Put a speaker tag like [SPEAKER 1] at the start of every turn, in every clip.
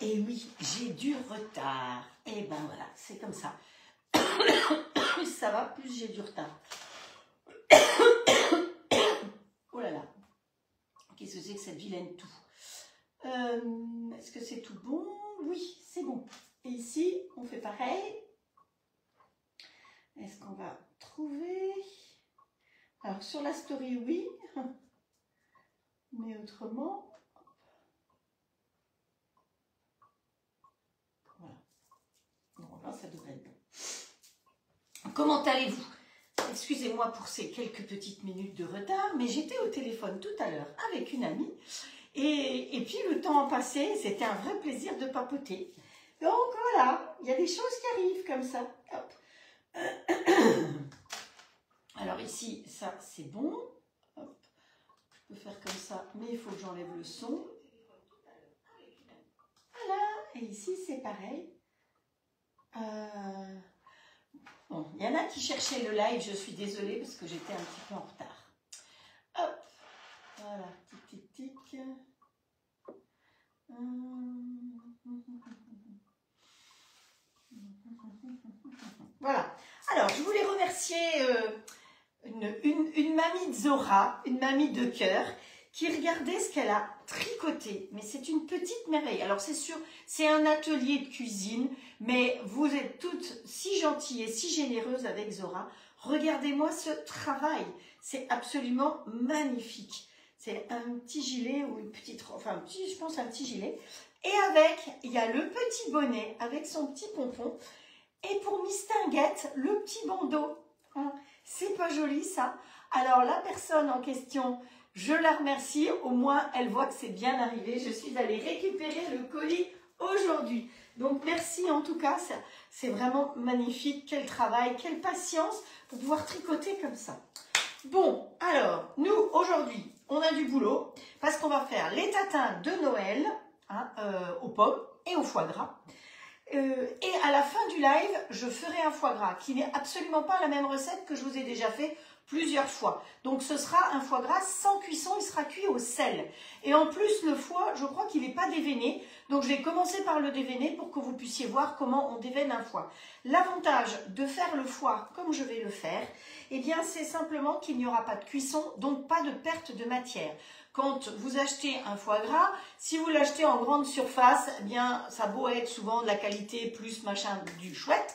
[SPEAKER 1] Et oui, j'ai du retard. Et ben voilà, c'est comme ça. Plus ça va, plus j'ai du retard. Oh là là. Qu'est-ce que c'est que cette vilaine toux? Est-ce que c'est tout bon? Oui, c'est bon. Et ici, on fait pareil. Est-ce qu'on va trouver? Alors, sur la story, oui. Mais autrement... Voilà. Normalement, ça devrait être bon. Comment allez-vous? Excusez-moi pour ces quelques petites minutes de retard, mais j'étais au téléphone tout à l'heure avec une amie. Et puis, le temps a passé, c'était un vrai plaisir de papoter. Donc, voilà, il y a des choses qui arrivent comme ça. Hop. Alors ici, ça, c'est bon. Hop. Je peux faire comme ça, mais il faut que j'enlève le son. Voilà, et ici, c'est pareil. Bon, il y en a qui cherchaient le live, je suis désolée parce que j'étais un petit peu en retard. Hop, voilà, tic, tic, tic. Voilà. Alors, je voulais remercier une mamie de Zora, une mamie de cœur, qui regardait ce qu'elle a tricoté. Mais c'est une petite merveille. Alors, c'est sûr, c'est un atelier de cuisine, mais vous êtes toutes si gentilles et si généreuses avec Zora. Regardez-moi ce travail. C'est absolument magnifique. C'est un petit gilet ou une petite... Enfin, je pense un petit gilet. Et avec, il y a le petit bonnet avec son petit pompon. Et pour Mistinguette, le petit bandeau. Hein, c'est pas joli ça. Alors la personne en question, je la remercie. Au moins, elle voit que c'est bien arrivé. Je suis allée récupérer le colis aujourd'hui. Donc merci en tout cas. C'est vraiment magnifique. Quel travail, quelle patience pour pouvoir tricoter comme ça. Bon, alors, nous, aujourd'hui, on a du boulot parce qu'on va faire les tatins de Noël hein, aux pommes et au foie gras. Et à la fin du live, je ferai un foie gras qui n'est absolument pas la même recette que je vous ai déjà fait plusieurs fois. Donc ce sera un foie gras sans cuisson, il sera cuit au sel. Et en plus le foie, je crois qu'il n'est pas déveiné. Donc je vais commencer par le déveiner pour que vous puissiez voir comment on déveine un foie. L'avantage de faire le foie comme je vais le faire, eh bien c'est simplement qu'il n'y aura pas de cuisson, donc pas de perte de matière. Quand vous achetez un foie gras, si vous l'achetez en grande surface, eh bien, ça a beau être souvent de la qualité plus machin du chouette.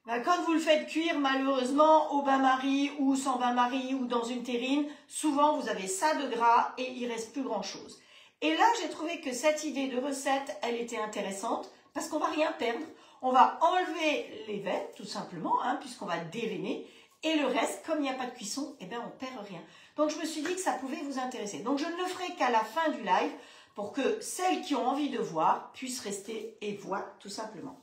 [SPEAKER 1] Ben, quand vous le faites cuire, malheureusement, au bain-marie ou sans bain-marie ou dans une terrine, souvent vous avez ça de gras et il reste plus grand-chose. Et là, j'ai trouvé que cette idée de recette, elle était intéressante parce qu'on va rien perdre. On va enlever les veines, tout simplement, hein, puisqu'on va déveiner. Et le reste, comme il n'y a pas de cuisson, eh bien, on ne perd rien. Donc, je me suis dit que ça pouvait vous intéresser. Donc, je ne le ferai qu'à la fin du live pour que celles qui ont envie de voir puissent rester et voir tout simplement.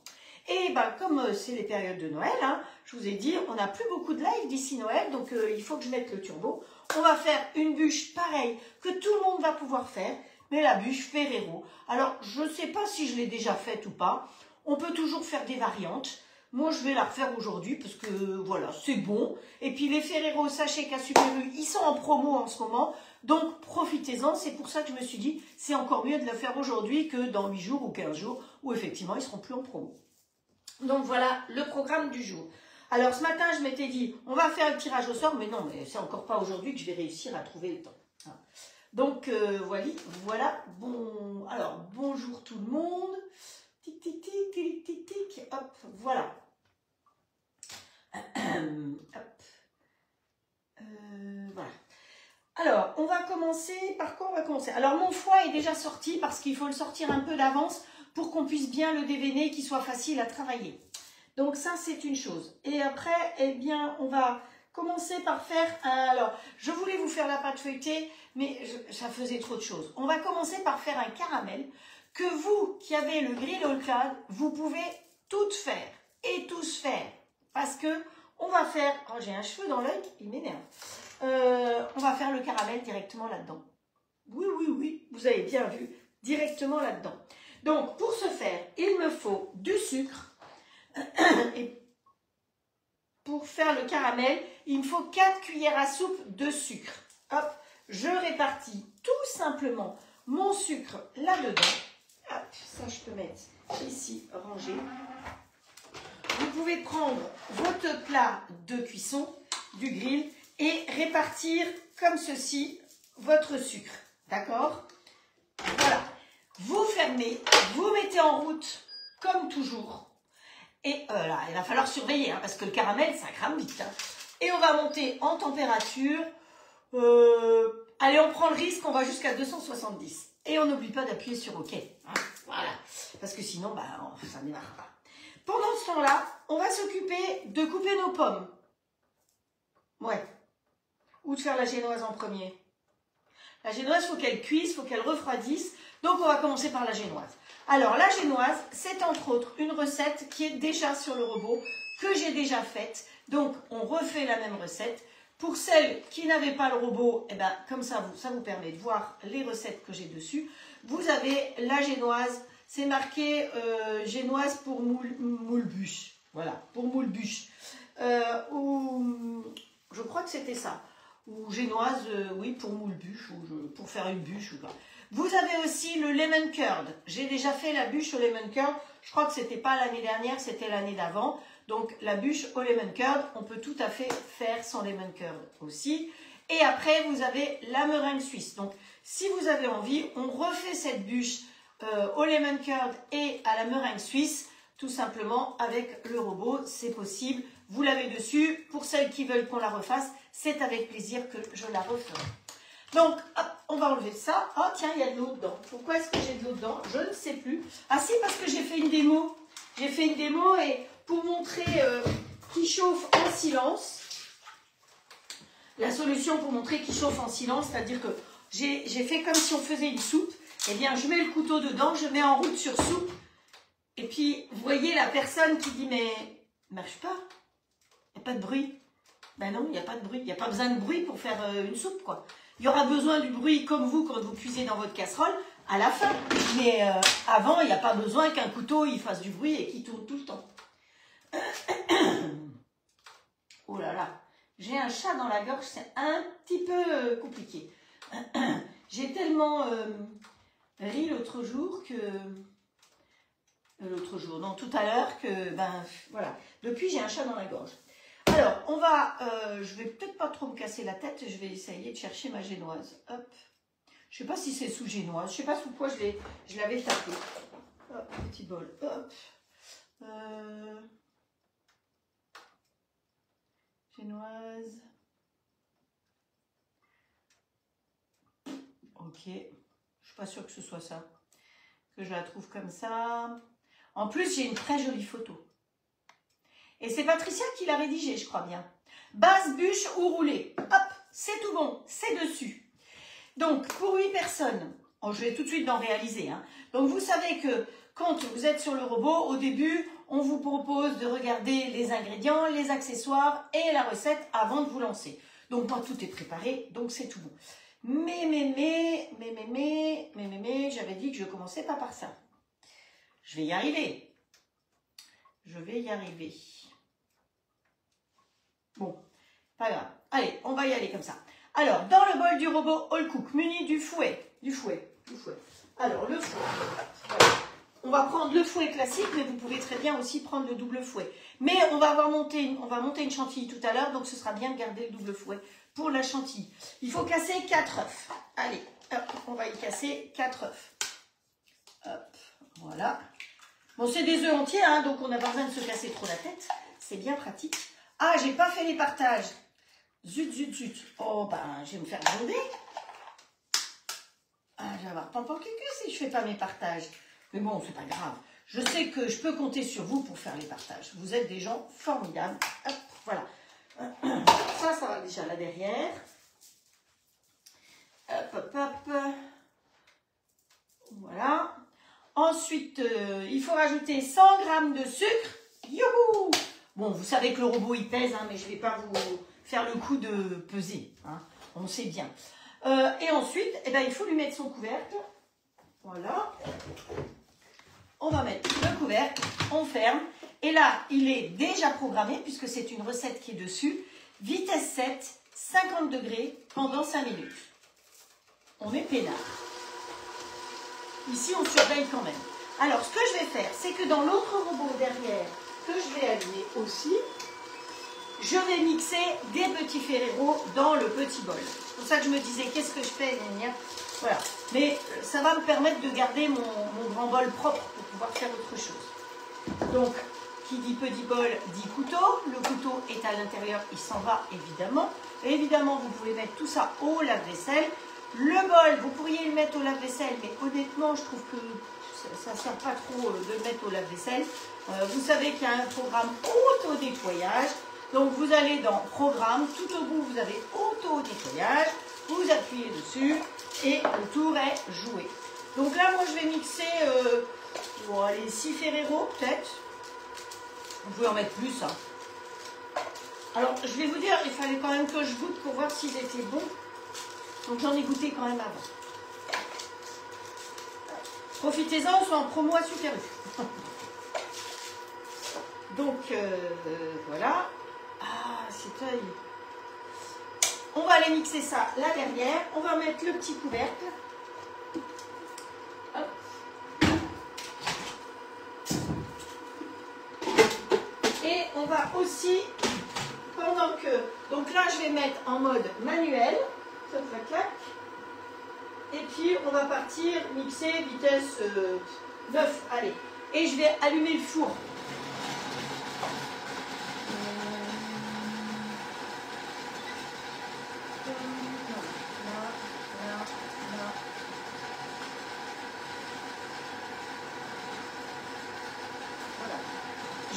[SPEAKER 1] Et ben, comme c'est les périodes de Noël, hein, je vous ai dit, on n'a plus beaucoup de live d'ici Noël, donc il faut que je mette le turbo. On va faire une bûche pareille que tout le monde va pouvoir faire, mais la bûche Ferrero. Alors, je ne sais pas si je l'ai déjà faite ou pas. On peut toujours faire des variantes. Moi, je vais la refaire aujourd'hui parce que, voilà, c'est bon. Et puis, les Ferrero sachet qu'a Super U, ils sont en promo en ce moment. Donc, profitez-en. C'est pour ça que je me suis dit, c'est encore mieux de la faire aujourd'hui que dans 8 jours ou 15 jours où, effectivement, ils seront plus en promo. Donc, voilà le programme du jour. Alors, ce matin, je m'étais dit, on va faire le tirage au sort. Mais non, mais c'est encore pas aujourd'hui que je vais réussir à trouver le temps. Donc, voilà. Bon, alors, bonjour tout le monde. Tic, tic, tic, tic, tic, tic. Hop, voilà. Voilà. Alors, on va commencer. Par quoi on va commencer? Alors, mon foie est déjà sorti parce qu'il faut le sortir un peu d'avance pour qu'on puisse bien le déveiner, qu'il soit facile à travailler. Donc, ça, c'est une chose. Et après, eh bien, on va commencer par faire un... Alors, je voulais vous faire la pâte feuilletée, mais ça faisait trop de choses. On va commencer par faire un caramel que vous, qui avez le grill all clad, vous pouvez toutes faire et tous faire. Parce que on va faire... Oh, j'ai un cheveu dans l'œil, il m'énerve. On va faire le caramel directement là-dedans. Oui, oui, oui, vous avez bien vu, directement là-dedans. Donc, pour ce faire, il me faut du sucre. Et pour faire le caramel, il me faut 4 cuillères à soupe de sucre. Hop, je répartis tout simplement mon sucre là-dedans. hop, ça je peux mettre ici, rangé. Vous pouvez prendre votre plat de cuisson, du grill, et répartir comme ceci votre sucre. D'accord? Voilà. Vous fermez, vous mettez en route comme toujours. Et là, il va falloir surveiller, hein, parce que le caramel, ça crame vite. Hein. Et on va monter en température. Allez, on prend le risque, on va jusqu'à 270. Et on n'oublie pas d'appuyer sur OK. Hein, voilà. Parce que sinon, bah, ça ne démarre pas. Pendant ce temps-là, on va s'occuper de couper nos pommes. Ouais. Ou de faire la génoise en premier. La génoise, il faut qu'elle cuise, il faut qu'elle refroidisse. Donc, on va commencer par la génoise. Alors, la génoise, c'est entre autres une recette qui est déjà sur le robot, que j'ai déjà faite. Donc, on refait la même recette. Pour celles qui n'avaient pas le robot, eh ben, comme ça vous permet de voir les recettes que j'ai dessus. Vous avez la génoise, c'est marqué génoise pour moule bûche. Voilà, pour moule bûche. Ou je crois que c'était ça. Ou génoise, oui, pour moule bûche, ou pour faire une bûche. Ou quoi. Vous avez aussi le lemon curd. J'ai déjà fait la bûche au lemon curd. Je crois que c'était pas l'année dernière, c'était l'année d'avant. Donc la bûche au lemon curd, on peut tout à fait faire sans lemon curd aussi. Et après, vous avez la meringue suisse. Donc si vous avez envie, on refait cette bûche au lemon curd et à la meringue suisse, tout simplement avec le robot, c'est possible. Vous l'avez dessus. Pour celles qui veulent qu'on la refasse, c'est avec plaisir que je la referai. Donc, hop, on va enlever ça. Oh, tiens, il y a de l'eau dedans. Pourquoi est-ce que j'ai de l'eau dedans? Je ne sais plus. Ah si, parce que j'ai fait une démo. J'ai fait une démo et pour montrer qu'il chauffe en silence, la solution pour montrer qu'il chauffe en silence, c'est-à-dire que j'ai fait comme si on faisait une soupe. Eh bien, je mets le couteau dedans, je mets en route sur soupe. Et puis, vous voyez la personne qui dit, mais marche pas. Il n'y a pas de bruit. Ben non, il n'y a pas de bruit. Il n'y a pas besoin de bruit pour faire une soupe, quoi. Il y aura besoin du bruit comme vous quand vous cuisez dans votre casserole à la fin. Mais avant, il n'y a pas besoin qu'un couteau il fasse du bruit et qu'il tourne tout le temps. Oh là là, j'ai un chat dans la gorge, c'est un petit peu compliqué. J'ai tellement ri l'autre jour que... non, tout à l'heure que, ben, voilà. Depuis, j'ai un chat dans la gorge. Alors, on va, je vais peut-être pas trop me casser la tête, je vais essayer de chercher ma génoise. Hop. Je sais pas si c'est sous génoise, je sais pas sous quoi je l'avais tapé. Hop, petit bol. Hop. Génoise. Ok. Je suis pas sûre que ce soit ça. Que je la trouve comme ça. En plus, j'ai une très jolie photo. Et c'est Patricia qui l'a rédigée, je crois bien. Base, bûche ou roulée. Hop, c'est tout bon, c'est dessus. Donc, pour 8 personnes, je vais tout de suite en réaliser. Hein. Donc, vous savez que quand vous êtes sur le robot, au début, on vous propose de regarder les ingrédients, les accessoires et la recette avant de vous lancer. Donc, moi, tout est préparé, donc c'est tout bon. Mais, j'avais dit que je ne commençais pas par ça. Je vais y arriver. Je vais y arriver. Bon, pas grave. Allez, on va y aller comme ça. Alors, dans le bol du robot All Cook, muni du fouet. Alors, le fouet. Voilà. On va prendre le fouet classique, mais vous pouvez très bien aussi prendre le double fouet. Mais on va monter une chantilly tout à l'heure, donc ce sera bien de garder le double fouet pour la chantilly. Il faut casser 4 œufs. Allez, hop, on va y casser 4 œufs. Hop, voilà. Bon, c'est des œufs entiers, hein, donc on n'a pas besoin de se casser trop la tête. C'est bien pratique. Ah, j'ai pas fait les partages. Zut. Oh, ben, je vais me faire gronder. Ah, je vais avoir pampan cucu si je fais pas mes partages. Mais bon, c'est pas grave. Je sais que je peux compter sur vous pour faire les partages. Vous êtes des gens formidables. Hop, voilà. Ça va déjà là derrière. Hop. Voilà. Ensuite, il faut rajouter 100 g de sucre. Youhou! Bon, vous savez que le robot, il pèse, hein, mais je ne vais pas vous faire le coup de peser. Hein, on sait bien. Et ensuite, eh ben, il faut lui mettre son couvercle. Voilà. On va mettre le couvercle, on ferme. Et là, il est déjà programmé, puisque c'est une recette qui est dessus. Vitesse 7, 50 degrés pendant 5 minutes. On met peinard. Ici, on surveille quand même. Alors, ce que je vais faire, c'est que dans l'autre robot derrière, que je vais allumer aussi, je vais mixer des petits Ferrero dans le petit bol. C'est pour ça que je me disais, qu'est-ce que je fais? Voilà. Mais ça va me permettre de garder mon grand bol propre pour pouvoir faire autre chose. Donc, qui dit petit bol dit couteau. Le couteau est à l'intérieur, il s'en va évidemment. Et évidemment, vous pouvez mettre tout ça au lave-vaisselle. Le bol, vous pourriez le mettre au lave-vaisselle, mais honnêtement, je trouve que ça ne sert pas trop de le mettre au lave-vaisselle. Vous savez qu'il y a un programme auto-nettoyage. Donc, vous allez dans Programme, tout au bout, vous avez Auto-nettoyage. Vous appuyez dessus et le tour est joué. Donc là, moi, je vais mixer les 6 Ferrero, peut-être. Vous pouvez en mettre plus. Hein. Alors, je vais vous dire, il fallait quand même que je goûte pour voir s'ils étaient bons. Donc, j'en ai goûté quand même avant. Profitez-en, ils sont en promo à Super U. Donc, voilà. Ah, c'est œil. On va aller mixer ça là derrière. On va mettre le petit couvercle. Hop. Et on va aussi, pendant que... Donc là, je vais mettre en mode manuel. Ça clac. Et puis, on va partir mixer vitesse 9. Allez. Et je vais allumer le four.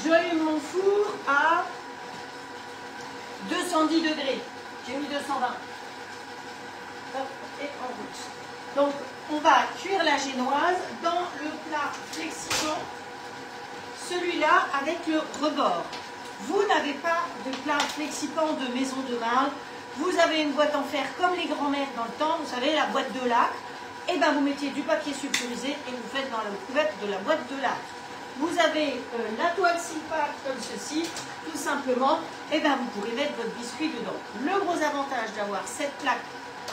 [SPEAKER 1] J'allume mon four à 210 degrés. J'ai mis 220. Hop, et en route. Donc, on va cuire la génoise dans le plat flexibant. Celui-là avec le rebord. Vous n'avez pas de plat flexibant de maison de marle. Vous avez une boîte en fer comme les grands-mères dans le temps. Vous savez, la boîte de laque. Et bien, vous mettez du papier sulfurisé et vous faites dans la couverte de la boîte de laque. Vous avez la toile Silpac comme ceci, tout simplement, et bien vous pourrez mettre votre biscuit dedans. Le gros avantage d'avoir cette plaque,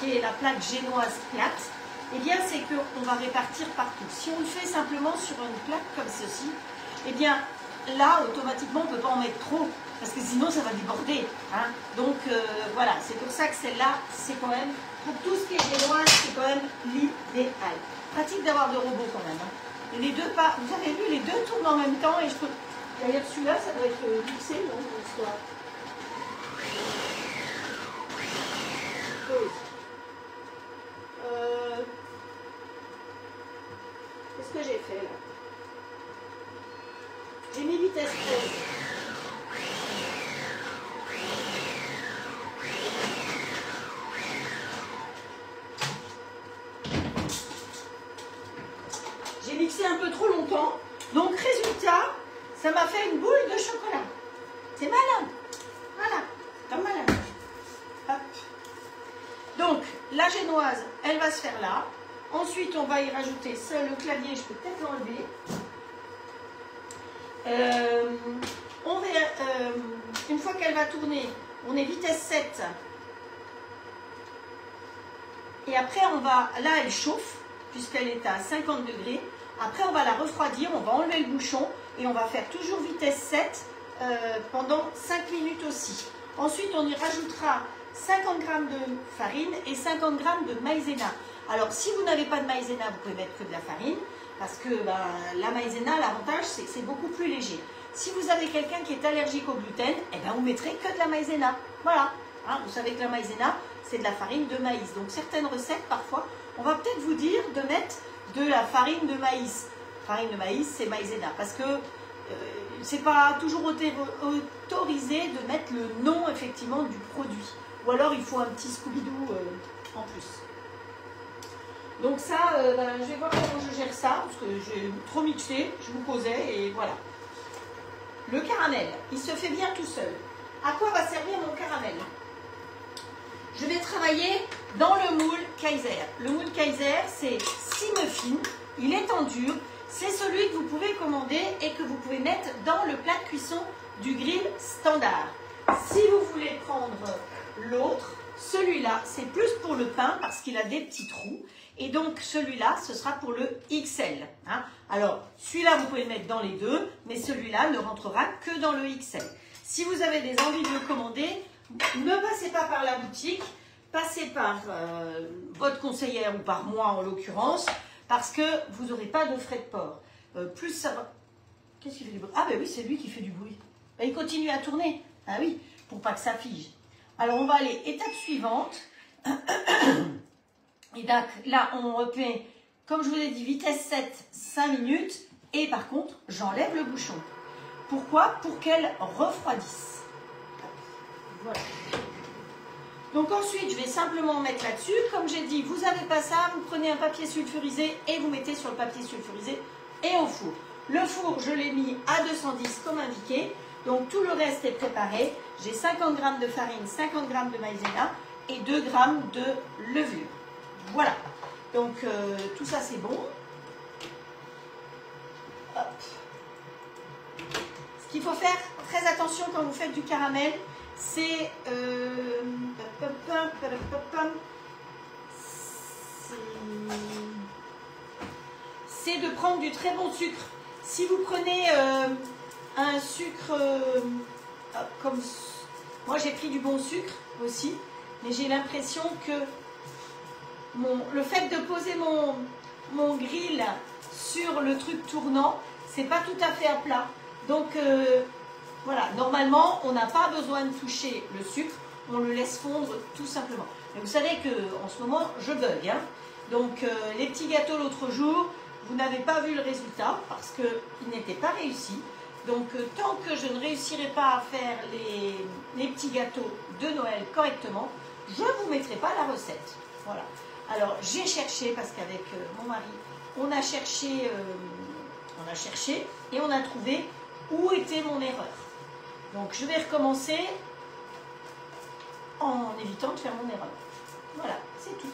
[SPEAKER 1] qui est la plaque génoise plate, eh bien c'est qu'on va répartir partout. Si on le fait simplement sur une plaque comme ceci, eh bien là, automatiquement, on ne peut pas en mettre trop, parce que sinon ça va déborder. Hein. Donc voilà, c'est pour ça que celle-là, c'est quand même, pour tout ce qui est génoise, c'est quand même l'idéal. Pratique d'avoir de robots quand même. Hein. Et les deux pas, vous avez vu, les deux tournent en même temps et je peux. D'ailleurs, celui-là, ça doit être mixé, non, l'histoire. Qu'est-ce que j'ai fait là? J'ai mis vitesse 13. J'ai mixé un peu trop longtemps, donc résultat, ça m'a fait une boule de chocolat. C'est malin. Voilà, comme malin. Hop. Donc, la génoise, elle va se faire là. Ensuite, on va y rajouter ça, le clavier, je peux peut-être l'enlever. Une fois qu'elle va tourner, on est vitesse 7. Et après, on va, là, elle chauffe, puisqu'elle est à 50 degrés. Après, on va la refroidir, on va enlever le bouchon et on va faire toujours vitesse 7 pendant 5 minutes aussi. Ensuite, on y rajoutera 50 g de farine et 50 g de maïzena. Alors, si vous n'avez pas de maïzena, vous pouvez mettre que de la farine parce que la maïzena, l'avantage, c'est que c'est beaucoup plus léger. Si vous avez quelqu'un qui est allergique au gluten, eh ben, vous mettrez que de la maïzena. Voilà. Hein, vous savez que la maïzena, c'est de la farine de maïs. Donc, certaines recettes, parfois, on va peut-être vous dire de mettre de la farine de maïs. Farine de maïs, c'est maïzena. Parce que c'est pas toujours autorisé de mettre le nom, effectivement, du produit. Ou alors, il faut un petit Scooby-Doo en plus. Donc ça, je vais voir comment je gère ça, parce que j'ai trop mixé, je vous posais, et voilà. Le caramel, il se fait bien tout seul. À quoi va servir mon caramel? Je vais travailler dans le moule Kaiser. Le moule Kaiser, c'est 6 muffins, il est en dur. C'est celui que vous pouvez commander et que vous pouvez mettre dans le plat de cuisson du grill standard. Si vous voulez prendre l'autre, Celui-là, c'est plus pour le pain parce qu'il a des petits trous. Et donc, celui-là, ce sera pour le XL. Hein. Alors, celui-là, vous pouvez le mettre dans les deux, mais celui-là ne rentrera que dans le XL. Si vous avez des envies de le commander, ne passez pas par la boutique, passez par votre conseillère ou par moi en l'occurrence, parce que vous n'aurez pas de frais de port. Plus ça va... Qu'est-ce qu'il fait du bruit? Ah ben oui, c'est lui qui fait du bruit. Ben, il continue à tourner. Ah oui, pour pas que ça fige. Alors, on va aller étape suivante. Et donc, là, on remet, comme je vous l'ai dit, vitesse 7, 5 minutes. Et par contre, j'enlève le bouchon. Pourquoi? Pour qu'elle refroidisse. Voilà. Donc ensuite, je vais simplement mettre là-dessus. Comme j'ai dit, vous n'avez pas ça, vous prenez un papier sulfurisé et vous mettez sur le papier sulfurisé et au four. Le four, je l'ai mis à 210 comme indiqué. Donc tout le reste est préparé. J'ai 50 g de farine, 50 g de maïzena et 2 g de levure. Voilà. Donc tout ça c'est bon. Hop. Ce qu'il faut faire, très attention quand vous faites du caramel, c'est de prendre du très bon sucre. Si vous prenez un sucre comme moi j'ai pris du bon sucre aussi, mais j'ai l'impression que le fait de poser mon grill sur le truc tournant, c'est pas tout à fait à plat. Donc voilà, normalement on n'a pas besoin de toucher le sucre, on le laisse fondre tout simplement. Mais vous savez que en ce moment je bug, hein. Donc les petits gâteaux l'autre jour, vous n'avez pas vu le résultat parce qu'ils n'étaient pas réussis. Donc tant que je ne réussirai pas à faire les petits gâteaux de Noël correctement, je ne vous mettrai pas la recette. Voilà. Alors j'ai cherché parce qu'avec mon mari, on a cherché et on a trouvé où était mon erreur. Donc je vais recommencer en évitant de faire mon erreur. Voilà, c'est tout.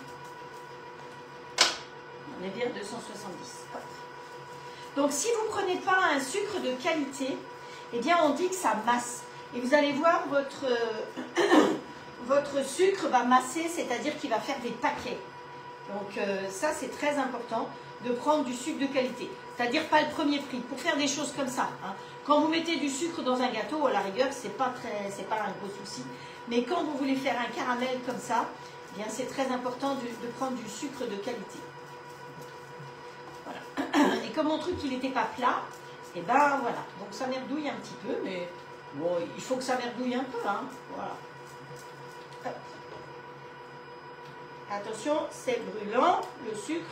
[SPEAKER 1] On est bien 270. Hop. Donc si vous ne prenez pas un sucre de qualité, eh bien on dit que ça masse. Et vous allez voir, votre sucre va masser, c'est-à-dire qu'il va faire des paquets. Donc ça c'est très important de prendre du sucre de qualité. C'est-à-dire pas le premier prix, pour faire des choses comme ça. Hein. Quand vous mettez du sucre dans un gâteau, à la rigueur, c'est pas un gros souci. Mais quand vous voulez faire un caramel comme ça, eh bien c'est très important de prendre du sucre de qualité. Voilà. Et comme mon truc il n'était pas plat, et ben voilà. Donc ça merdouille un petit peu, mais bon, il faut que ça merdouille un peu, hein. Voilà. Hop. Attention, c'est brûlant, le sucre.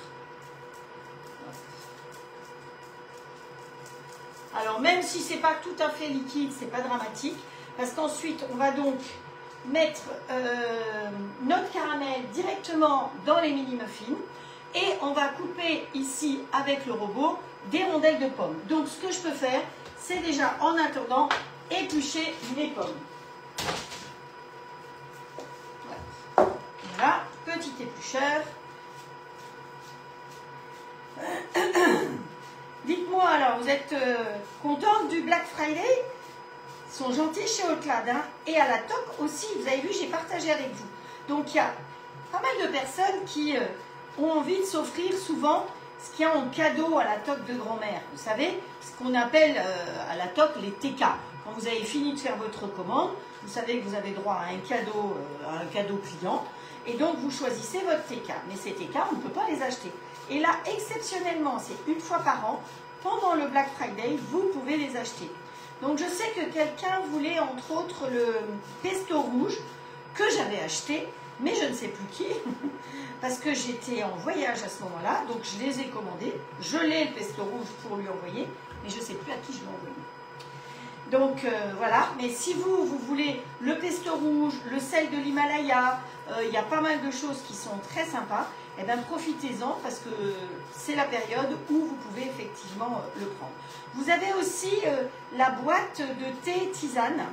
[SPEAKER 1] Alors même si c'est pas tout à fait liquide, c'est pas dramatique, parce qu'ensuite on va donc mettre notre caramel directement dans les mini muffins et on va couper ici avec le robot des rondelles de pommes. Donc ce que je peux faire, c'est déjà en attendant éplucher les pommes. Voilà, petit éplucheur. Dites-moi alors, vous êtes contente du Black Friday? Ils sont gentils chez Haute-Lade, hein. Et à la TOC aussi, vous avez vu, j'ai partagé avec vous. Donc il y a pas mal de personnes qui ont envie de s'offrir souvent ce qu'il y a en cadeau à la TOC de grand-mère. Vous savez, ce qu'on appelle à la TOC les TK. Quand vous avez fini de faire votre commande, vous savez que vous avez droit à un cadeau client. Et donc vous choisissez votre TK. Mais ces TK, on ne peut pas les acheter. Et là, exceptionnellement, c'est une fois par an, pendant le Black Friday, vous pouvez les acheter. Donc je sais que quelqu'un voulait entre autres le pesto rouge que j'avais acheté, mais je ne sais plus qui, parce que j'étais en voyage à ce moment-là, donc je les ai commandés. Je l'ai le pesto rouge pour lui envoyer, mais je ne sais plus à qui je l'ai envoyé. Donc voilà, mais si vous voulez le pesto rouge, le sel de l'Himalaya, il y a pas mal de choses qui sont très sympas, et bien profitez-en parce que c'est la période où vous pouvez effectivement le prendre. Vous avez aussi la boîte de thé tisane,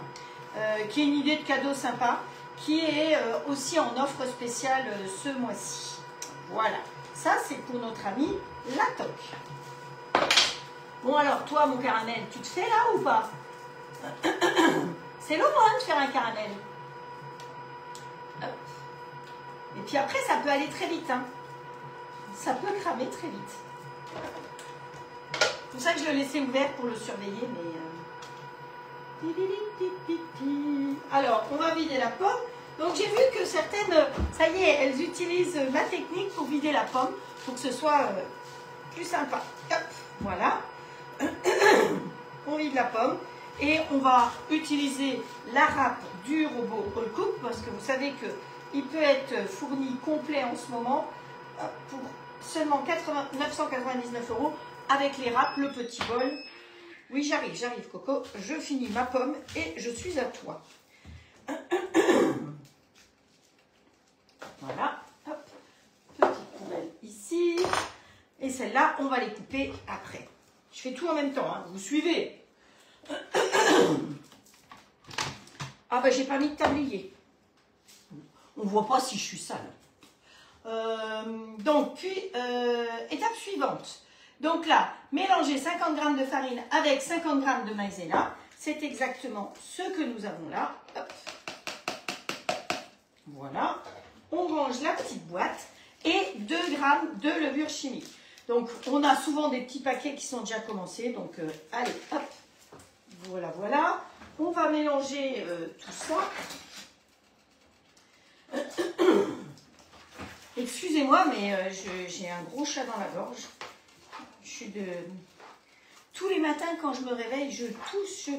[SPEAKER 1] qui est une idée de cadeau sympa, qui est aussi en offre spéciale ce mois-ci. Voilà, ça c'est pour notre ami la TOC. Bon alors toi mon caramel, tu te fais là ou pas? C'est le moment de faire un caramel. Et puis après, ça peut aller très vite. Hein. Ça peut cramer très vite. C'est pour ça que je le laissais ouvert pour le surveiller. Mais alors, on va vider la pomme. Donc j'ai vu que certaines, ça y est, elles utilisent ma technique pour vider la pomme, pour que ce soit plus sympa. Hop, voilà. On vide la pomme et on va utiliser la râpe du robot All Cook parce que vous savez qu'il peut être fourni complet en ce moment pour seulement 999 € avec les râpes, le petit bol. Oui, j'arrive Coco, je finis ma pomme et je suis à toi. Voilà, hop, petite poubelle ici. Et celle-là, on va les couper après. Je fais tout en même temps, hein, vous suivez. Ah ben, j'ai pas mis de tablier. On voit pas si je suis sale. Donc, puis, étape suivante. Donc là, mélanger 50 g de farine avec 50 g de maïzena. C'est exactement ce que nous avons là. Hop. Voilà. On range la petite boîte et 2 g de levure chimique. Donc, on a souvent des petits paquets qui sont déjà commencés. Donc, allez, hop. Voilà, voilà. On va mélanger tout ça. Excusez-moi, mais j'ai un gros chat dans la gorge. Je suis de... Tous les matins, quand je me réveille, je tousse,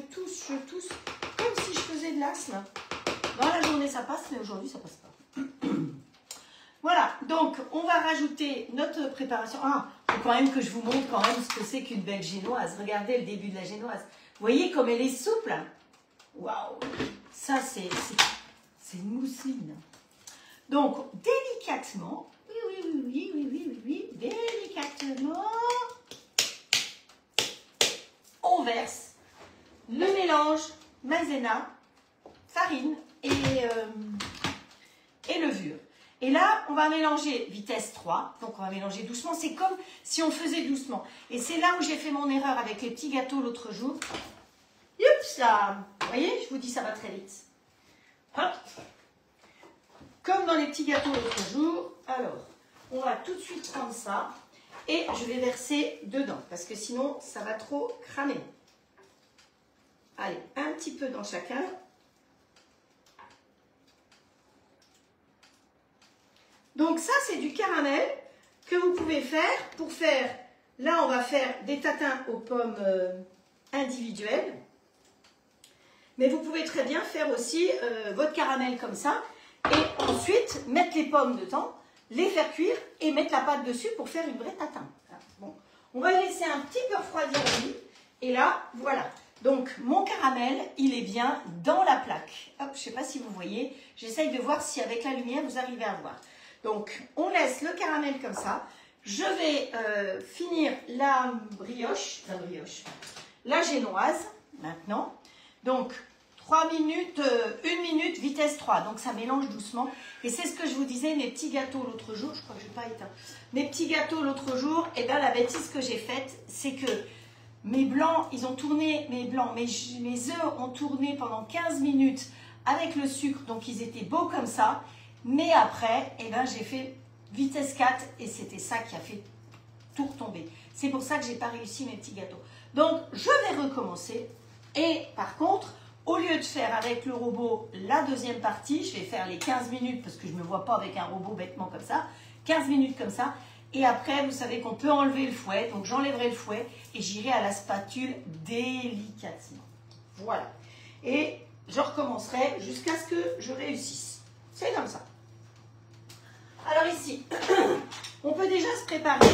[SPEAKER 1] comme si je faisais de l'asthme. Dans la journée, ça passe, mais aujourd'hui, ça passe pas. Voilà, donc on va rajouter notre préparation. Ah, il faut quand même que je vous montre quand même ce que c'est qu'une belle génoise. Regardez le début de la génoise. Vous voyez comme elle est souple. Waouh, ça c'est une mousseline. Donc délicatement, oui, délicatement, on verse le mélange maïzena, farine et levure. Et là, on va mélanger vitesse 3, donc on va mélanger doucement. C'est comme si on faisait doucement. Et c'est là où j'ai fait mon erreur avec les petits gâteaux l'autre jour. Oups là, vous voyez, je vous dis ça va très vite. Hop. Comme dans les petits gâteaux l'autre jour. Alors, on va tout de suite prendre ça et je vais verser dedans parce que sinon, ça va trop cramer. Allez, un petit peu dans chacun. Donc ça, c'est du caramel que vous pouvez faire pour faire... Là, on va faire des tatins aux pommes individuelles. Mais vous pouvez très bien faire aussi votre caramel comme ça. Et ensuite, mettre les pommes dedans, les faire cuire et mettre la pâte dessus pour faire une vraie tatin. Bon, on va laisser un petit peu refroidir lui. Et là, voilà. Donc, mon caramel, il est bien dans la plaque. Hop, je ne sais pas si vous voyez. J'essaye de voir si avec la lumière, vous arrivez à voir. Donc, on laisse le caramel comme ça. Je vais finir la génoise, maintenant. Donc, 3 minutes, 1 minute, vitesse 3. Donc, ça mélange doucement. Et c'est ce que je vous disais, mes petits gâteaux l'autre jour. Je crois que je n'ai pas éteint. Mes petits gâteaux l'autre jour, et bien la bêtise que j'ai faite, c'est que mes blancs, ils ont tourné, mes œufs ont tourné pendant 15 minutes avec le sucre. Donc, ils étaient beaux comme ça. Mais après, eh ben, j'ai fait vitesse 4 et c'était ça qui a fait tout retomber. C'est pour ça que je n'ai pas réussi mes petits gâteaux. Donc, je vais recommencer. Et par contre, au lieu de faire avec le robot la deuxième partie, je vais faire les 15 minutes parce que je ne me vois pas avec un robot bêtement comme ça. 15 minutes comme ça. Et après, vous savez qu'on peut enlever le fouet. Donc, j'enlèverai le fouet et j'irai à la spatule délicatement. Voilà. Et je recommencerai jusqu'à ce que je réussisse. C'est comme ça. Alors ici, on peut déjà se préparer.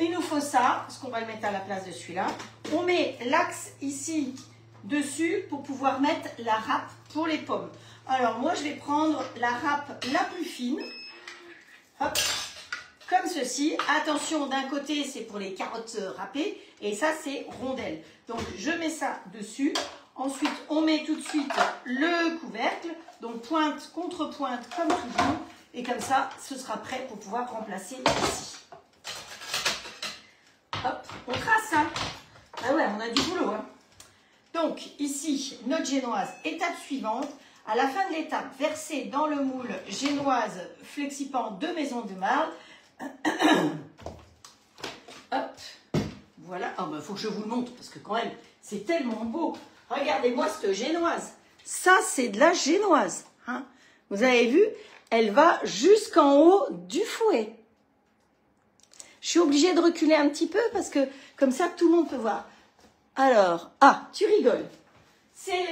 [SPEAKER 1] Il nous faut ça, parce qu'on va le mettre à la place de celui-là. On met l'axe ici dessus pour pouvoir mettre la râpe pour les pommes. Alors moi, je vais prendre la râpe la plus fine. Hop, comme ceci. Attention, d'un côté, c'est pour les carottes râpées. Et ça, c'est rondelles. Donc, je mets ça dessus. Ensuite, on met tout de suite le couvercle. Donc, pointe contre pointe, comme toujours. Et comme ça, ce sera prêt pour pouvoir remplacer ici. Hop, on trace, hein. Ah ouais, on a du boulot, hein. Donc, ici, notre génoise, étape suivante. À la fin de l'étape, versez dans le moule génoise Flexipant de Maison de Marle. Hop, voilà. Ah ben, faut que je vous le montre parce que quand même, c'est tellement beau. Regardez-moi cette génoise. Ça, c'est de la génoise. Hein. Vous avez vu, elle va jusqu'en haut du fouet. Je suis obligée de reculer un petit peu parce que comme ça, tout le monde peut voir. Alors, ah, tu rigoles. C'est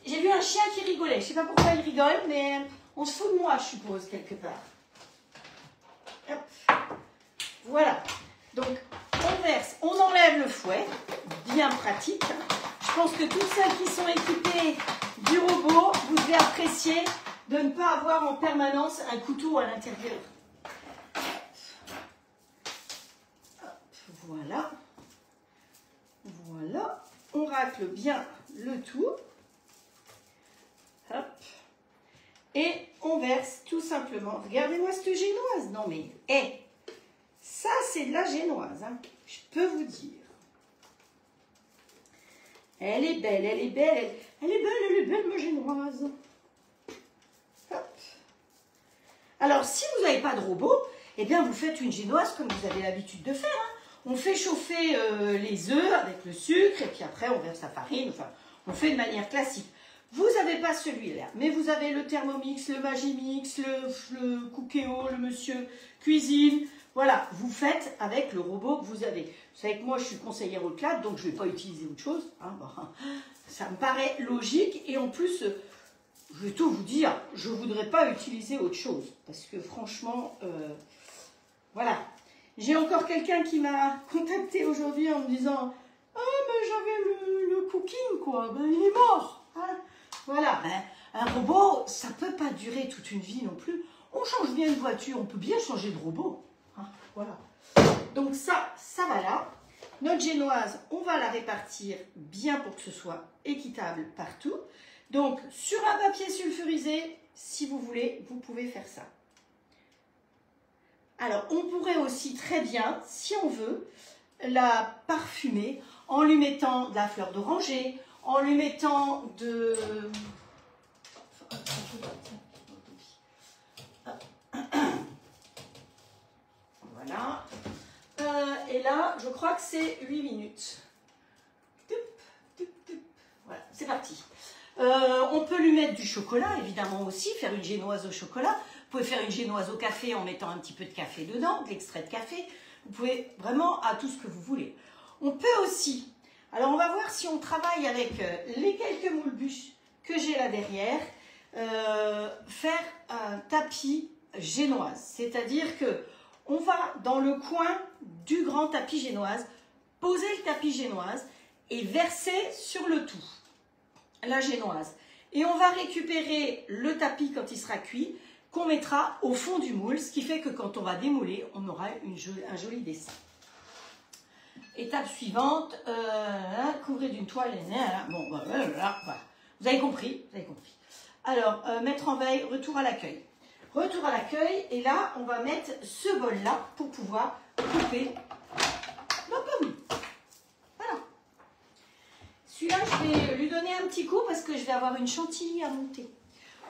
[SPEAKER 1] J'ai vu un chien qui rigolait. Je ne sais pas pourquoi il rigole, mais on se fout de moi, je suppose, quelque part. Hop. Voilà. Donc, on verse, on enlève le fouet. Bien pratique. Je pense que toutes celles qui sont équipées du robot, vous devez apprécier de ne pas avoir en permanence un couteau à l'intérieur. Voilà. Voilà. On racle bien le tout. Hop. Et on verse tout simplement. Regardez-moi cette génoise. Non mais, ça c'est de la génoise. Hein. Je peux vous dire. Elle est belle, elle est belle. Elle est belle, elle est belle, ma génoise. Hop. Alors, si vous n'avez pas de robot, eh bien, vous faites une génoise comme vous avez l'habitude de faire. Hein. On fait chauffer les œufs avec le sucre et puis après, on verse la farine. Enfin, on fait de manière classique. Vous n'avez pas celui-là, mais vous avez le Thermomix, le Magimix, le Cookéo, le Monsieur Cuisine. Voilà, vous faites avec le robot que vous avez. Vous savez que moi, je suis conseillère Haute-Classe, donc je ne vais pas utiliser autre chose. Hein. Bon, ça me paraît logique. Et en plus, je vais tout vous dire, je ne voudrais pas utiliser autre chose. Parce que franchement, voilà. J'ai encore quelqu'un qui m'a contacté aujourd'hui en me disant « Ah, mais j'avais le cooking, quoi. Ben, il est mort. Hein. » Voilà. Ben, un robot, ça ne peut pas durer toute une vie non plus. On change bien une voiture, on peut bien changer de robot. Hein, voilà. Donc ça va là. Notre génoise, on va la répartir bien pour que ce soit équitable partout. Donc, sur un papier sulfurisé, si vous voulez, vous pouvez faire ça. Alors, on pourrait aussi très bien, si on veut, la parfumer en lui mettant de la fleur d'oranger, en lui mettant de... Voilà. Et là, je crois que c'est 8 minutes. Voilà, c'est parti. On peut lui mettre du chocolat, évidemment aussi, faire une génoise au chocolat. Vous pouvez faire une génoise au café en mettant un petit peu de café dedans, de l'extrait de café. Vous pouvez vraiment à tout ce que vous voulez. On peut aussi, alors on va voir si on travaille avec les quelques moules bûches que j'ai là derrière, faire un tapis génoise. C'est-à-dire que on va dans le coin du grand tapis génoise, poser le tapis génoise et verser sur le tout la génoise. Et on va récupérer le tapis quand il sera cuit, qu'on mettra au fond du moule, ce qui fait que quand on va démouler, on aura un joli dessin. Étape suivante, couvrez d'une toile. Bon, voilà. Vous avez compris, vous avez compris. Alors, mettre en veille, retour à l'accueil. Retour à l'accueil, et là, on va mettre ce bol-là pour pouvoir couper nos pommes. Voilà. Celui-là, je vais lui donner un petit coup parce que je vais avoir une chantilly à monter.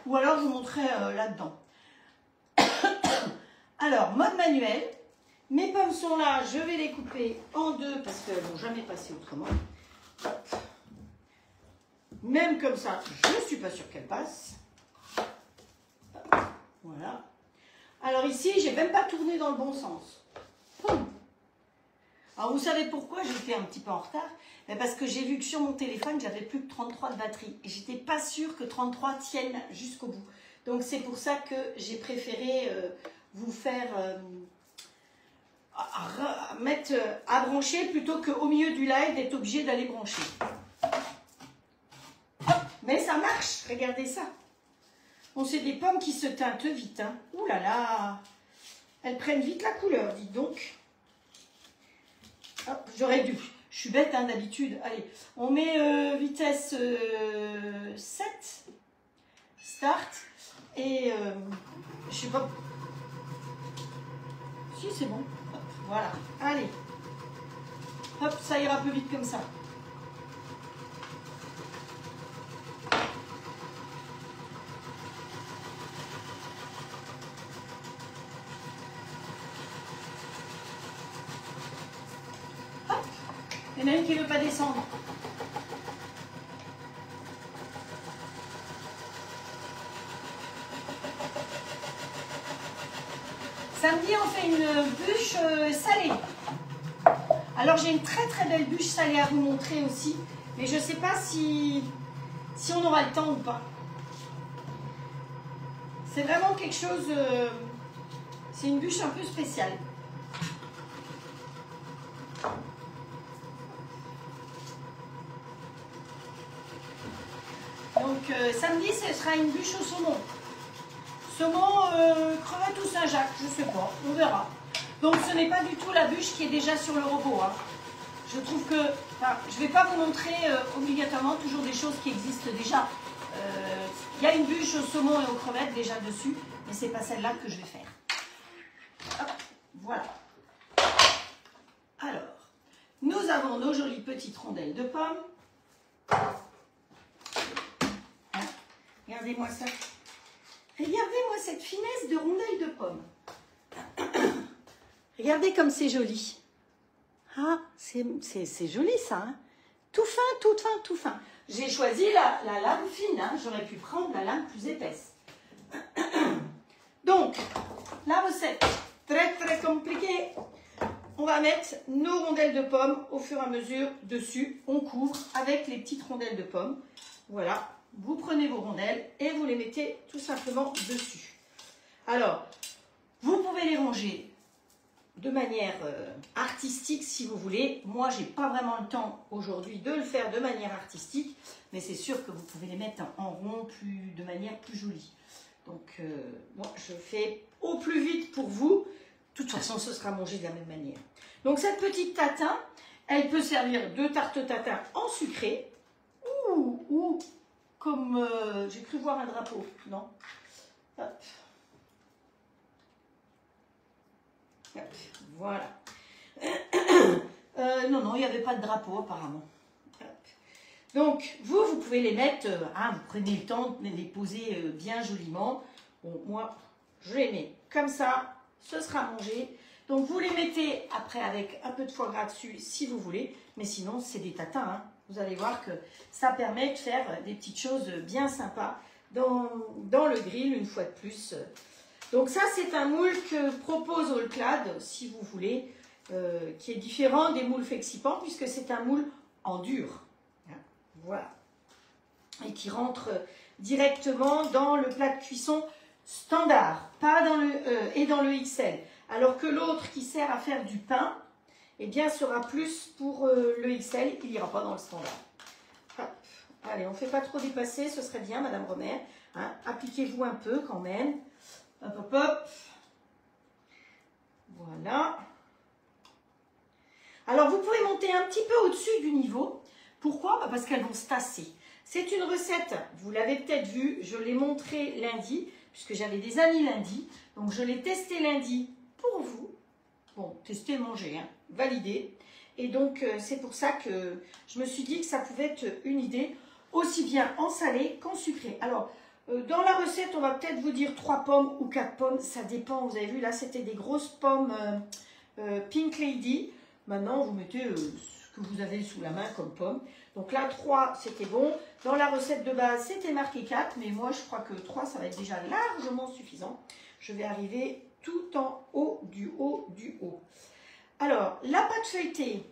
[SPEAKER 1] Ou alors, je vous montrerai là-dedans. Alors, mode manuel. Mes pommes sont là, je vais les couper en deux parce qu'elles ne vont jamais passer autrement. Hop. Même comme ça, je ne suis pas sûre qu'elles passent. Hop. Voilà. Alors ici, j'ai même pas tourné dans le bon sens. Alors vous savez pourquoi j'étais un petit peu en retard? Parce que j'ai vu que sur mon téléphone, j'avais plus que 33 de batterie. Et j'étais pas sûre que 33 tiennent jusqu'au bout. Donc c'est pour ça que j'ai préféré vous faire à brancher plutôt qu'au milieu du live d'être obligé d'aller brancher. Hop, mais ça marche, regardez ça. Bon, c'est des pommes qui se teintent vite. Hein. Ouh là là, elles prennent vite la couleur, dites donc. Hop, j'aurais dû. Je suis bête hein, d'habitude. Allez, on met vitesse 7. Start. Et je sais pas. Si, c'est bon. Hop, voilà. Allez. Hop, ça ira plus vite comme ça. Il y en a une qui ne veut pas descendre. Samedi, on fait une bûche salée. Alors, j'ai une très très belle bûche salée à vous montrer aussi. Mais je ne sais pas si on aura le temps ou pas. C'est vraiment quelque chose... c'est une bûche un peu spéciale. Donc, samedi, ce sera une bûche au saumon. Saumon, crevette ou Saint-Jacques, je ne sais pas, on verra. Donc, ce n'est pas du tout la bûche qui est déjà sur le robot. Hein. Je trouve que... Enfin, je ne vais pas vous montrer obligatoirement toujours des choses qui existent déjà. Il y a une bûche au saumon et aux crevettes déjà dessus, mais ce n'est pas celle-là que je vais faire. Hop, voilà. Alors, nous avons nos jolies petites rondelles de pommes. Hein, regardez-moi ça. Regardez-moi cette finesse de rondelles de pommes. Regardez comme c'est joli. Ah, c'est joli ça. Hein, tout fin, tout fin, tout fin. J'ai choisi la lame fine. Hein, j'aurais pu prendre la lame plus épaisse. Donc, la recette, très très compliquée. On va mettre nos rondelles de pommes au fur et à mesure dessus. On couvre avec les petites rondelles de pommes. Voilà. Vous prenez vos rondelles et vous les mettez tout simplement dessus. Alors, vous pouvez les ranger de manière artistique si vous voulez. Moi, je n'ai pas vraiment le temps aujourd'hui de le faire de manière artistique, mais c'est sûr que vous pouvez les mettre en rond de manière plus jolie. Donc, bon, je fais au plus vite pour vous. De toute façon, ce sera mangé de la même manière. Donc, cette petite tatin, elle peut servir de tarte tatin en sucré ou comme j'ai cru voir un drapeau, non? Hop. Hop. Voilà. Non, il n'y avait pas de drapeau apparemment. Hop. Donc, vous pouvez les mettre, vous prenez le temps de les poser bien joliment. Bon, moi, je les mets comme ça, ce sera mangé. Donc, vous les mettez après avec un peu de foie gras dessus si vous voulez. Mais sinon, c'est des tatins. Hein. Vous allez voir que ça permet de faire des petites choses bien sympas dans le grill une fois de plus. Donc ça, c'est un moule que propose All-Clad, si vous voulez, qui est différent des moules Flexipan, puisque c'est un moule en dur. Voilà. Et qui rentre directement dans le plat de cuisson standard, pas dans le XL. Alors que l'autre qui sert à faire du pain, eh bien, sera plus pour le XL, il n'ira pas dans le standard. Hop. Allez, on ne fait pas trop dépasser, ce serait bien, Madame Romer. Hein, appliquez-vous un peu quand même. Hop, hop, hop. Voilà. Alors, vous pouvez monter un petit peu au-dessus du niveau. Pourquoi? Parce qu'elles vont se tasser. C'est une recette, vous l'avez peut-être vu, je l'ai montré lundi, puisque j'avais des amis lundi. Donc, je l'ai testé lundi pour vous. Bon, tester, manger, hein, validé. Et donc, c'est pour ça que je me suis dit que ça pouvait être une idée, aussi bien en salé qu'en sucré. Alors, dans la recette, on va peut-être vous dire 3 pommes ou 4 pommes, ça dépend. Vous avez vu, là, c'était des grosses pommes Pink Lady. Maintenant, vous mettez ce que vous avez sous la main comme pomme. Donc là, 3, c'était bon. Dans la recette de base, c'était marqué 4, mais moi, je crois que 3, ça va être déjà largement suffisant. Je vais arriver tout en haut du haut du haut. Alors, la pâte feuilletée,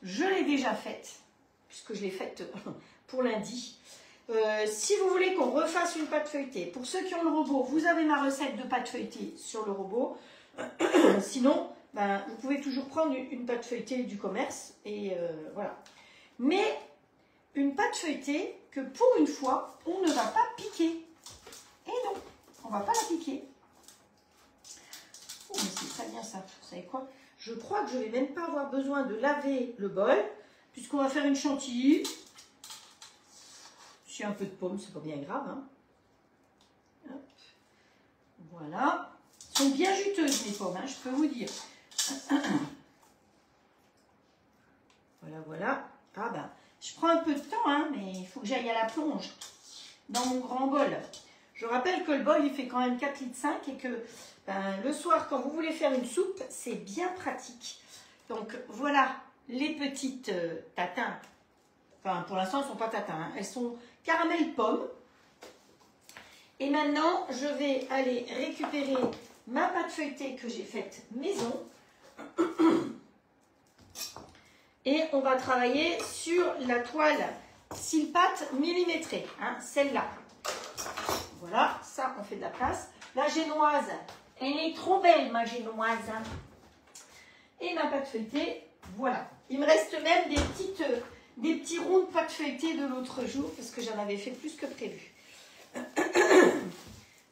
[SPEAKER 1] je l'ai déjà faite, puisque je l'ai faite pour lundi. Si vous voulez qu'on refasse une pâte feuilletée, pour ceux qui ont le robot, vous avez ma recette de pâte feuilletée sur le robot. Sinon, ben, vous pouvez toujours prendre une pâte feuilletée du commerce, et voilà. Mais une pâte feuilletée que pour une fois, on ne va pas piquer. Et non, on ne va pas la piquer. Oh, mais c'est très bien ça. Vous savez quoi? Je crois que je ne vais même pas avoir besoin de laver le bol, puisqu'on va faire une chantilly. Si un peu de pomme, c'est pas bien grave. Hein. Hop. Voilà. Elles sont bien juteuses, les pommes, hein, je peux vous dire. Voilà, voilà. Ah ben, je prends un peu de temps, hein, mais il faut que j'aille à la plonge dans mon grand bol. Je rappelle que le bol, il fait quand même 4,5 litres et que ben, le soir, quand vous voulez faire une soupe, c'est bien pratique. Donc voilà les petites tatins. Enfin, pour l'instant, elles ne sont pas tatins, hein. Elles sont caramel pomme. Et maintenant, je vais aller récupérer ma pâte feuilletée que j'ai faite maison. Et on va travailler sur la toile Silpat millimétrée, hein, celle-là. Voilà, ça, on fait de la place. La génoise, elle est trop belle, ma génoise. Et ma pâte feuilletée, voilà. Il me reste même des petits ronds de pâte feuilletée de l'autre jour, parce que j'en avais fait plus que prévu.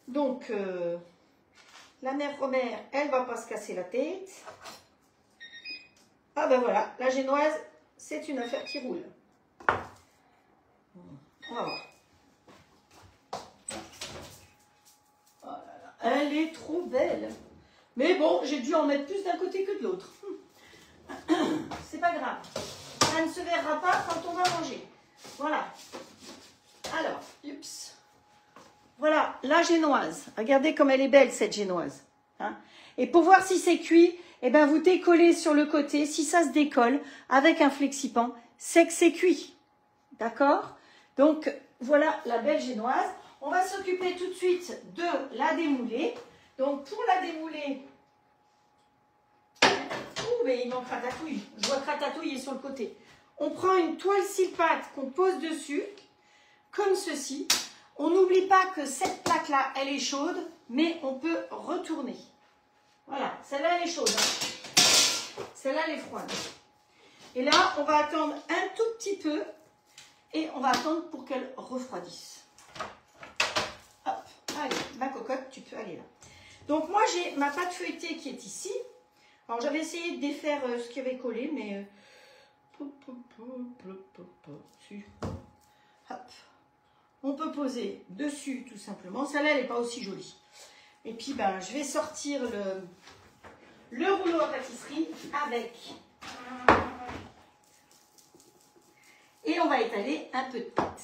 [SPEAKER 1] Donc, la mère Romère, elle va pas se casser la tête. Ah ben voilà, la génoise, c'est une affaire qui roule. On va voir. Oh là là, elle est trop belle. Mais bon, j'ai dû en mettre plus d'un côté que de l'autre. C'est pas grave. Ça ne se verra pas quand on va manger. Voilà. Alors, oups. Voilà, la génoise. Regardez comme elle est belle, cette génoise. Hein? Et pour voir si c'est cuit, eh ben vous décollez sur le côté. Si ça se décolle avec un flexipan, c'est que c'est cuit. D'accord? Donc, voilà la belle génoise. On va s'occuper tout de suite de la démouler. Donc, pour la démouler... Ouh, mais il manque Ratatouille. Je vois que Ratatouille est sur le côté. On prend une toile Silpat qu'on pose dessus, comme ceci. On n'oublie pas que cette plaque-là, elle est chaude, mais on peut retourner. Voilà, celle-là, elle est chaude. Hein. Celle-là, elle est froide. Et là, on va attendre un tout petit peu et on va attendre pour qu'elle refroidisse. Hop, allez, ma cocotte, tu peux aller là. Donc, moi, j'ai ma pâte feuilletée qui est ici. Alors, j'avais essayé de défaire ce qui avait collé, mais... Hop. On peut poser dessus, tout simplement. Celle-là, elle n'est pas aussi jolie. Et puis, ben, je vais sortir le rouleau à pâtisserie avec. Et on va étaler un peu de pâte.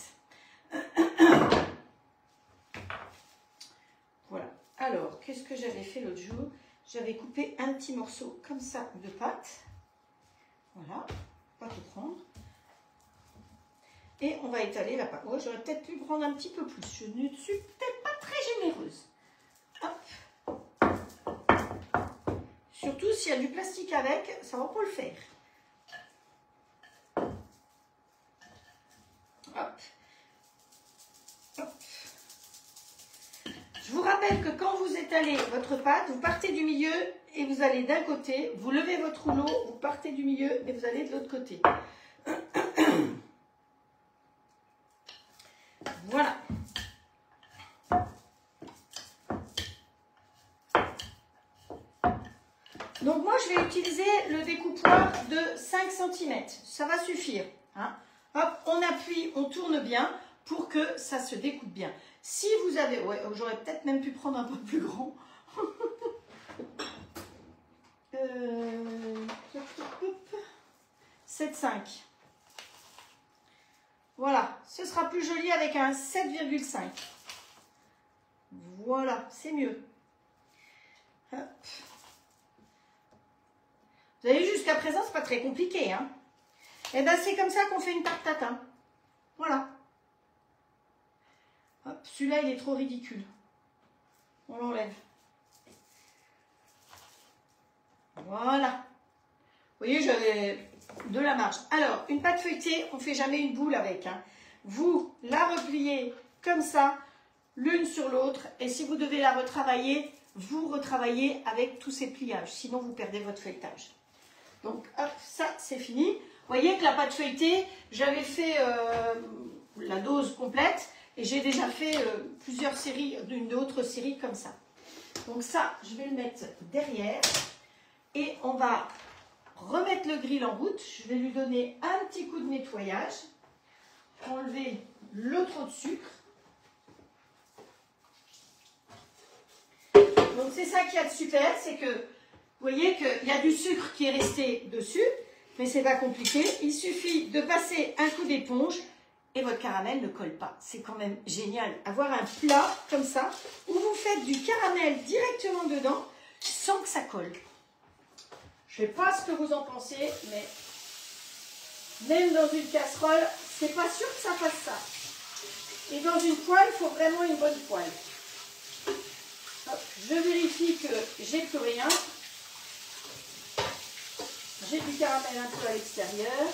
[SPEAKER 1] Voilà. Alors, qu'est-ce que j'avais fait l'autre jour? J'avais coupé un petit morceau comme ça de pâte. Voilà. Pas tout prendre. Et on va étaler la pâte. Oh, j'aurais peut-être pu prendre un petit peu plus. Je ne suis peut-être pas très généreuse. Hop. Surtout s'il y a du plastique avec, ça va pas le faire. Hop. Hop. Je vous rappelle que quand vous étalez votre pâte, vous partez du milieu et vous allez d'un côté, vous levez votre rouleau, vous partez du milieu et vous allez de l'autre côté. Voilà. Donc moi, je vais utiliser le découpoir de 5 cm. Ça va suffire. Hein. Hop, on appuie, on tourne bien pour que ça se découpe bien. Si vous avez... Ouais, j'aurais peut-être même pu prendre un peu plus grand. 7,5. Voilà, ce sera plus joli avec un 7,5. Voilà, c'est mieux. Hop. Vous avez vu, jusqu'à présent, c'est pas très compliqué. Hein. Et bien, c'est comme ça qu'on fait une tarte tatin. Voilà. Hop, celui-là, il est trop ridicule. On l'enlève. Voilà. Vous voyez, j'avais de la marge. Alors, une pâte feuilletée, on ne fait jamais une boule avec. Hein. Vous la repliez comme ça, l'une sur l'autre. Et si vous devez la retravailler, vous retravaillez avec tous ces pliages. Sinon, vous perdez votre feuilletage. Donc, hop, ça, c'est fini. Vous voyez que la pâte feuilletée, j'avais fait la dose complète. Et j'ai déjà fait plusieurs séries, d'une autre série comme ça. Donc ça, je vais le mettre derrière. Et on va remettre le grill en route. Je vais lui donner un petit coup de nettoyage. Enlever le trop de sucre. Donc c'est ça qu'il y a de super, c'est que vous voyez qu'il y a du sucre qui est resté dessus, mais c'est pas compliqué. Il suffit de passer un coup d'éponge et votre caramel ne colle pas. C'est quand même génial. Avoir un plat comme ça où vous faites du caramel directement dedans sans que ça colle. Je ne sais pas ce que vous en pensez, mais Même dans une casserole, c'est pas sûr que ça fasse ça. Et dans une poêle, il faut vraiment une bonne poêle. Hop, je vérifie que j'ai plus rien. J'ai du caramel un peu à l'extérieur.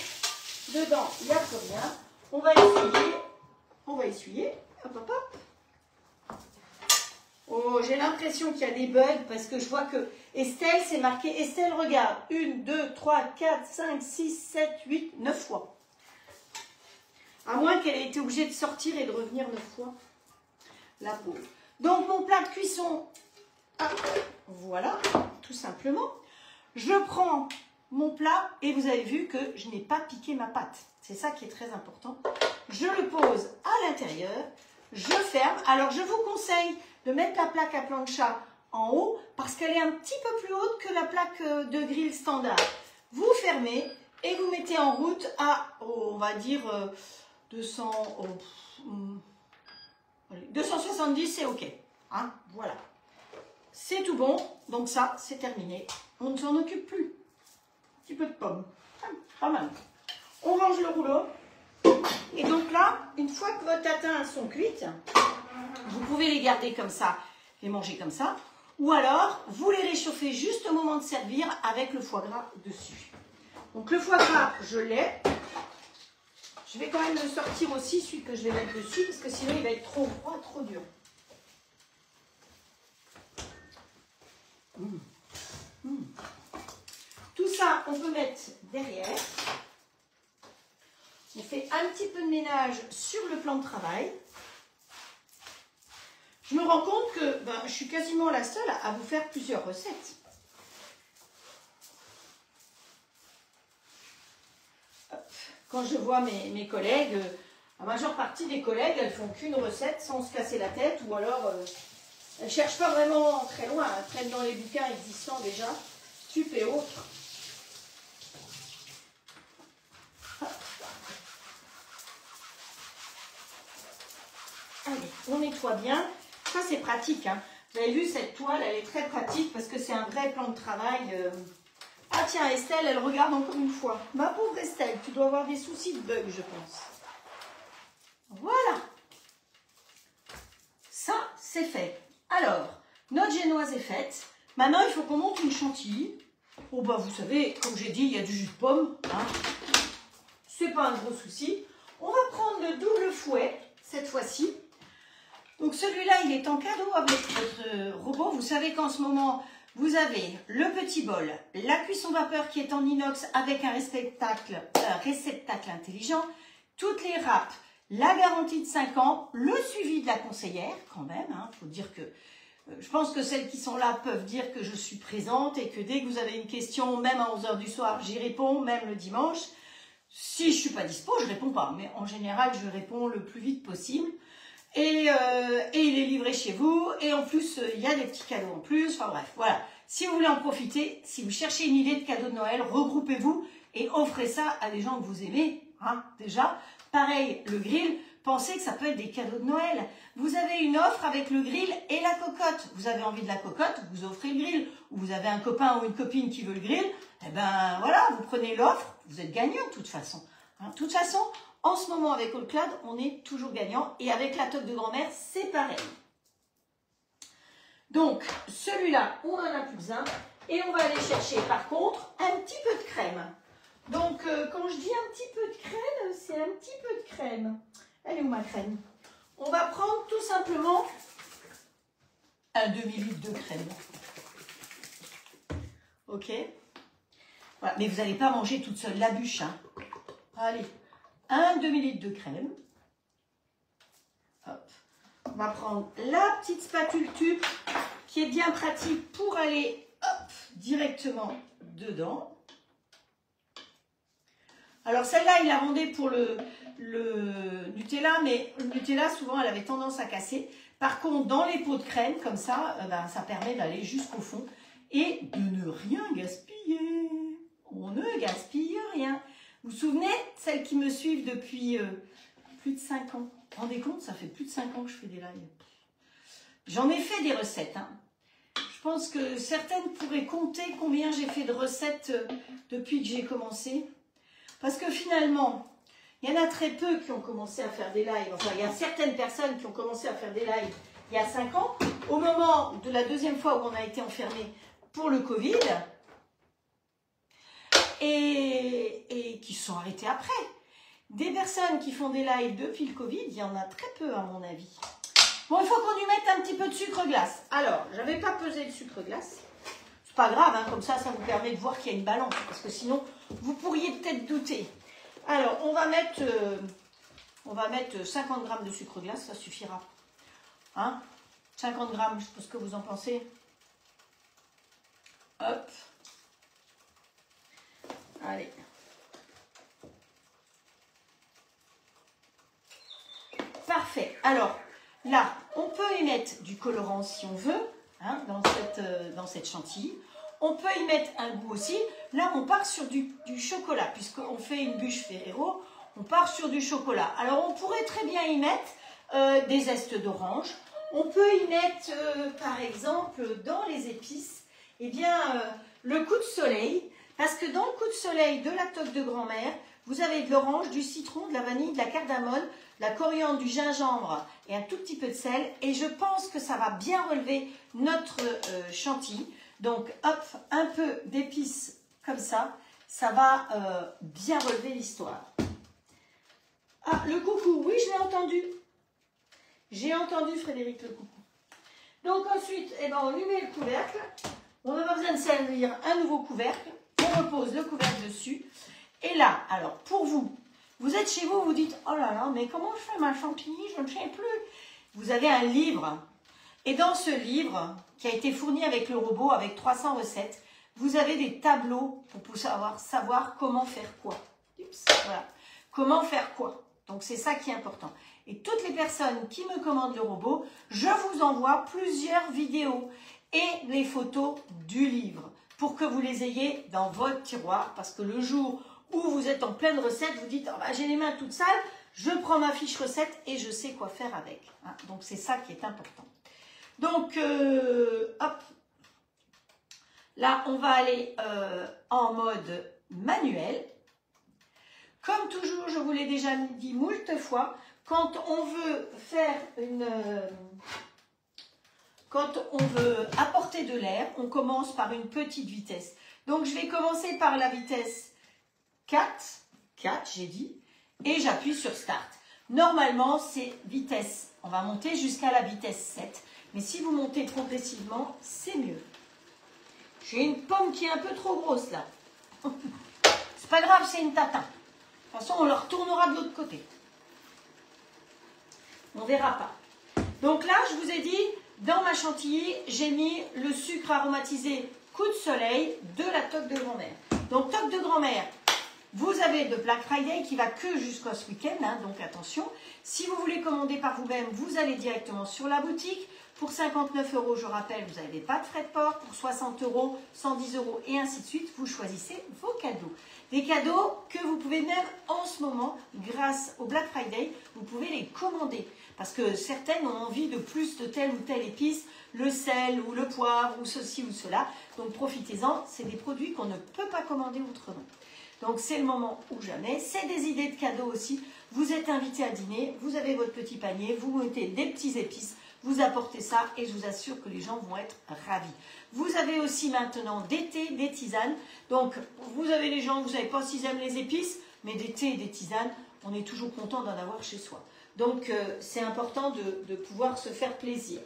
[SPEAKER 1] Dedans, il n'y a plus rien. On va essuyer. On va essuyer. Hop, hop, hop. Oh, j'ai l'impression qu'il y a des bugs parce que je vois que Estelle, c'est marqué. Estelle, regarde. 1, 2, 3, 4, 5, 6, 7, 8, 9 fois. À moins qu'elle ait été obligée de sortir et de revenir 9 fois. La pauvre. Donc, mon plat de cuisson. Hop, voilà, tout simplement. Je prends mon plat et vous avez vu que je n'ai pas piqué ma pâte. C'est ça qui est très important. Je le pose à l'intérieur. Je ferme. Alors, je vous conseille de mettre la plaque à plancha en haut parce qu'elle est un petit peu plus haute que la plaque de grill standard. Vous fermez et vous mettez en route à, on va dire, 270, c'est OK. Hein, voilà. C'est tout bon. Donc ça, c'est terminé. On ne s'en occupe plus. Un petit peu de pomme. Pas mal. On range le rouleau. Et donc là, une fois que vos tatins sont cuites, vous pouvez les garder comme ça, les manger comme ça. Ou alors, vous les réchauffez juste au moment de servir avec le foie gras dessus. Donc le foie gras, je l'ai. Je vais quand même le sortir aussi, celui que je vais mettre dessus, parce que sinon il va être trop froid, trop dur. Tout ça, on peut mettre derrière. On fait un petit peu de ménage sur le plan de travail. Je me rends compte que je suis quasiment la seule à vous faire plusieurs recettes. Hop. Quand je vois mes collègues, la majeure partie des collègues, elles font qu'une recette sans se casser la tête ou alors elles ne cherchent pas vraiment très loin, elles traînent dans les bouquins existants déjà, Stup et autres. Allez, on nettoie bien. Ça, c'est pratique. Hein. Vous avez vu, cette toile, elle est très pratique parce que c'est un vrai plan de travail. Ah tiens, Estelle, elle regarde encore une fois. Ma pauvre Estelle, tu dois avoir des soucis de bug, je pense. Voilà. Ça, c'est fait. Alors, notre génoise est faite. Maintenant, il faut qu'on monte une chantilly. Oh, vous savez, comme j'ai dit, il y a du jus de pomme. Hein. C'est pas un gros souci. On va prendre le double fouet, cette fois-ci. Donc celui-là, il est en cadeau avec votre robot. Vous savez qu'en ce moment, vous avez le petit bol, la cuisson vapeur qui est en inox avec un réceptacle intelligent, toutes les râpes, la garantie de 5 ans, le suivi de la conseillère quand même. Il faut dire que je pense que celles qui sont là peuvent dire que je suis présente et que dès que vous avez une question, même à 11 h du soir, j'y réponds, même le dimanche. Si je ne suis pas dispo, je ne réponds pas. Mais en général, je réponds le plus vite possible. Et il est livré chez vous. Et en plus, il y a des petits cadeaux en plus. Enfin bref, voilà. Si vous voulez en profiter, si vous cherchez une idée de cadeau de Noël, regroupez-vous et offrez ça à des gens que vous aimez. Hein, déjà, pareil, le grill, pensez que ça peut être des cadeaux de Noël. Vous avez une offre avec le grill et la cocotte. Vous avez envie de la cocotte, vous offrez le grill. Ou vous avez un copain ou une copine qui veut le grill. Eh ben voilà, vous prenez l'offre. Vous êtes gagnant de toute façon. Hein, de toute façon, en ce moment, avec All Cloud, on est toujours gagnant. Et avec la toque de grand-mère, c'est pareil. Donc, celui-là, on en a plus un. Et on va aller chercher, par contre, un petit peu de crème. Donc, quand je dis un petit peu de crème, c'est un petit peu de crème. Elle est où ma crème? On va prendre tout simplement un demi-litre de crème. Ok? Voilà. Mais vous n'allez pas manger toute seule la bûche. Hein. Allez. Un demi-litre de crème. Hop. On va prendre la petite spatule tube qui est bien pratique pour aller hop, directement dedans. Alors celle-là, il la vendait pour le Nutella, mais le Nutella, souvent, elle avait tendance à casser. Par contre, dans les pots de crème, comme ça, ça permet d'aller jusqu'au fond et de ne rien gaspiller. On ne gaspille rien. Vous vous souvenez, celles qui me suivent depuis plus de 5 ans. Vous vous rendez compte, ça fait plus de 5 ans que je fais des lives. J'en ai fait des recettes. Hein. Je pense que certaines pourraient compter combien j'ai fait de recettes depuis que j'ai commencé. Parce que finalement, il y en a très peu qui ont commencé à faire des lives. Enfin, il y a certaines personnes qui ont commencé à faire des lives il y a 5 ans, au moment de la deuxième fois où on a été enfermé pour le Covid, et qui se sont arrêtés après. Des personnes qui font des lives depuis le Covid, il y en a très peu à mon avis. Bon, il faut qu'on lui mette un petit peu de sucre glace. Alors, je n'avais pas pesé le sucre glace. C'est pas grave, hein, comme ça vous permet de voir qu'il y a une balance, parce que sinon, vous pourriez peut-être douter. Alors, on va mettre 50 grammes de sucre glace, ça suffira. Hein, 50 grammes, je sais pas ce que vous en pensez. Hop. Allez. Parfait. Alors, là, on peut y mettre du colorant si on veut, hein, dans cette chantilly. On peut y mettre un goût aussi. Là, on part sur du chocolat, puisqu'on fait une bûche Ferrero. On part sur du chocolat. Alors, on pourrait très bien y mettre des zestes d'orange. On peut y mettre, par exemple, dans les épices, eh bien, le coup de soleil. Parce que dans le coup de soleil de la toque de grand-mère, vous avez de l'orange, du citron, de la vanille, de la cardamome, de la coriandre, du gingembre et un tout petit peu de sel. Et je pense que ça va bien relever notre chantilly. Donc, hop, un peu d'épices comme ça, ça va bien relever l'histoire. Ah, le coucou, oui, je l'ai entendu. J'ai entendu Frédéric le coucou. Donc ensuite, eh ben, on lui met le couvercle. On n'a pas besoin de servir un nouveau couvercle. On repose le couvercle dessus. Et là, alors pour vous, vous êtes chez vous, vous dites, oh là là, mais comment je fais ma chantilly, je ne sais plus. Vous avez un livre. Et dans ce livre, qui a été fourni avec le robot, avec 300 recettes, vous avez des tableaux pour savoir comment faire quoi. Oups, voilà. Comment faire quoi. Donc c'est ça qui est important. Et toutes les personnes qui me commandent le robot, je vous envoie plusieurs vidéos et les photos du livre pour que vous les ayez dans votre tiroir. Parce que le jour où vous êtes en pleine recette, vous dites oh, bah, j'ai les mains toutes sales, je prends ma fiche recette et je sais quoi faire avec. Hein. Donc c'est ça qui est important. Donc hop, là on va aller en mode manuel. Comme toujours, je vous l'ai déjà dit moult fois, quand on veut faire quand on veut apporter de l'air, on commence par une petite vitesse. Donc, je vais commencer par la vitesse 4 j'ai dit, et j'appuie sur Start. Normalement, c'est vitesse, on va monter jusqu'à la vitesse 7, mais si vous montez progressivement, c'est mieux. J'ai une pomme qui est un peu trop grosse là. C'est pas grave, c'est une tatin. De toute façon, on le retournera de l'autre côté. On ne verra pas. Donc là, je vous ai dit, dans ma chantilly, j'ai mis le sucre aromatisé coup de soleil de la toque de grand-mère. Donc, toque de grand-mère, vous avez de Black Friday qui va que jusqu'à ce week-end, hein, donc attention. Si vous voulez commander par vous-même, vous allez directement sur la boutique. Pour 59 €, je rappelle, vous n'avez pas de frais de port. Pour 60 €, 110 € et ainsi de suite, vous choisissez vos cadeaux. Des cadeaux que vous pouvez même en ce moment, grâce au Black Friday, vous pouvez les commander. Parce que certaines ont envie de plus de telle ou telle épice, le sel ou le poivre ou ceci ou cela. Donc profitez-en, c'est des produits qu'on ne peut pas commander autrement. Donc c'est le moment ou jamais. C'est des idées de cadeaux aussi. Vous êtes invité à dîner, vous avez votre petit panier, vous mettez des petits épices, vous apportez ça et je vous assure que les gens vont être ravis. Vous avez aussi maintenant des thés, des tisanes. Donc vous avez les gens, vous ne savez pas s'ils aiment les épices, mais des thés et des tisanes, on est toujours content d'en avoir chez soi. Donc c'est important de pouvoir se faire plaisir.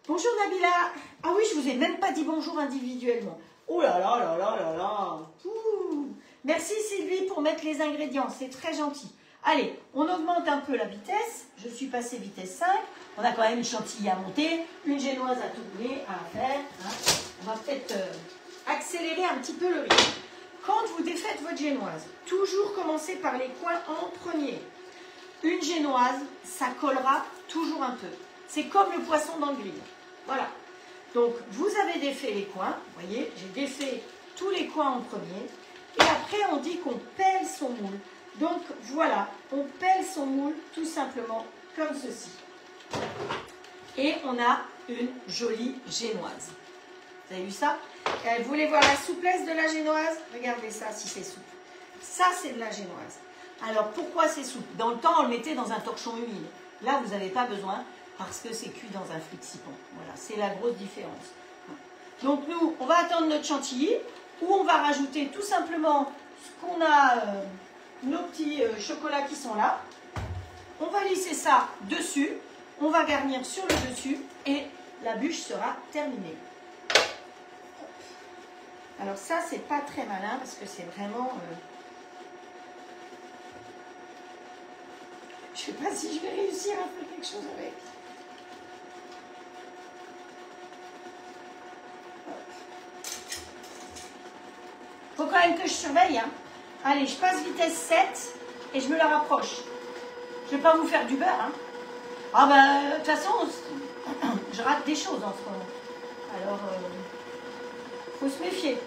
[SPEAKER 1] Bonjour Nabila. Ah oui, je ne vous ai même pas dit bonjour individuellement. Oh là là là là là là. Ouh. Merci Sylvie pour mettre les ingrédients, c'est très gentil. Allez, on augmente un peu la vitesse. Je suis passée vitesse 5. On a quand même une chantilly à monter, une génoise à tourner, à faire. Hein. On va peut-être accélérer un petit peu le rythme. Quand vous défaites votre génoise, toujours commencer par les coins en premier. Une génoise, ça collera toujours un peu. C'est comme le poisson dans le grill. Voilà. Donc, vous avez défait les coins. Vous voyez, j'ai défait tous les coins en premier. Et après, on dit qu'on pèle son moule. Donc, voilà, on pèle son moule tout simplement comme ceci. Et on a une jolie génoise. Vous avez vu ça? Vous voulez voir la souplesse de la génoise? Regardez ça, si c'est souple. Ça, c'est de la génoise. Alors, pourquoi c'est souple? Dans le temps, on le mettait dans un torchon humide. Là, vous n'avez pas besoin parce que c'est cuit dans un flexipant. Voilà, c'est la grosse différence. Donc, nous, on va attendre notre chantilly ou on va rajouter tout simplement ce qu'on a, nos petits chocolats qui sont là. On va lisser ça dessus. On va garnir sur le dessus et la bûche sera terminée. Alors ça, c'est pas très malin parce que c'est vraiment... Je sais pas si je vais réussir à faire quelque chose avec. Faut quand même que je surveille. Hein. Allez, je passe vitesse 7 et je me la rapproche. Je vais pas vous faire du beurre. Hein. Ah ben, de toute façon, je rate des choses en ce moment. Alors, faut se méfier.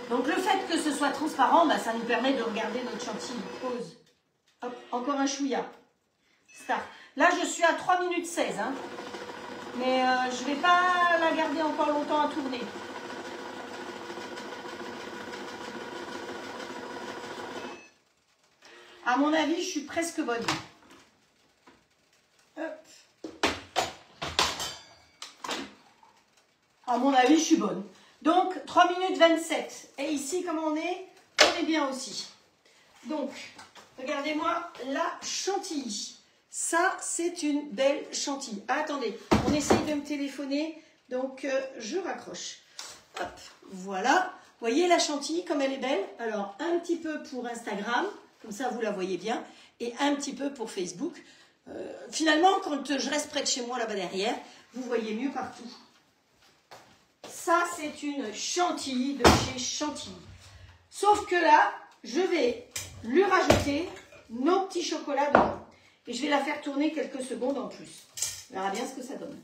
[SPEAKER 1] Donc le fait que ce soit transparent, bah, ça nous permet de regarder notre chantilly. Pause. Hop, encore un chouïa. Start. Là, je suis à 3 minutes 16. Hein. Mais je ne vais pas la garder encore longtemps à tourner. À mon avis, je suis presque bonne. Hop. À mon avis, je suis bonne. Donc, 3 minutes 27. Et ici, comme on est bien aussi. Donc, regardez-moi la chantilly. Ça, c'est une belle chantilly. Ah, attendez, on essaye de me téléphoner. Donc, je raccroche. Hop, voilà. Vous voyez la chantilly, comme elle est belle? Alors, un petit peu pour Instagram. Comme ça, vous la voyez bien. Et un petit peu pour Facebook. Finalement, quand je reste près de chez moi, là-bas derrière, vous voyez mieux partout. Ça, c'est une chantilly de chez Chantilly. Sauf que là, je vais lui rajouter nos petits chocolats dedans. Et je vais la faire tourner quelques secondes en plus. On verra bien ce que ça donne.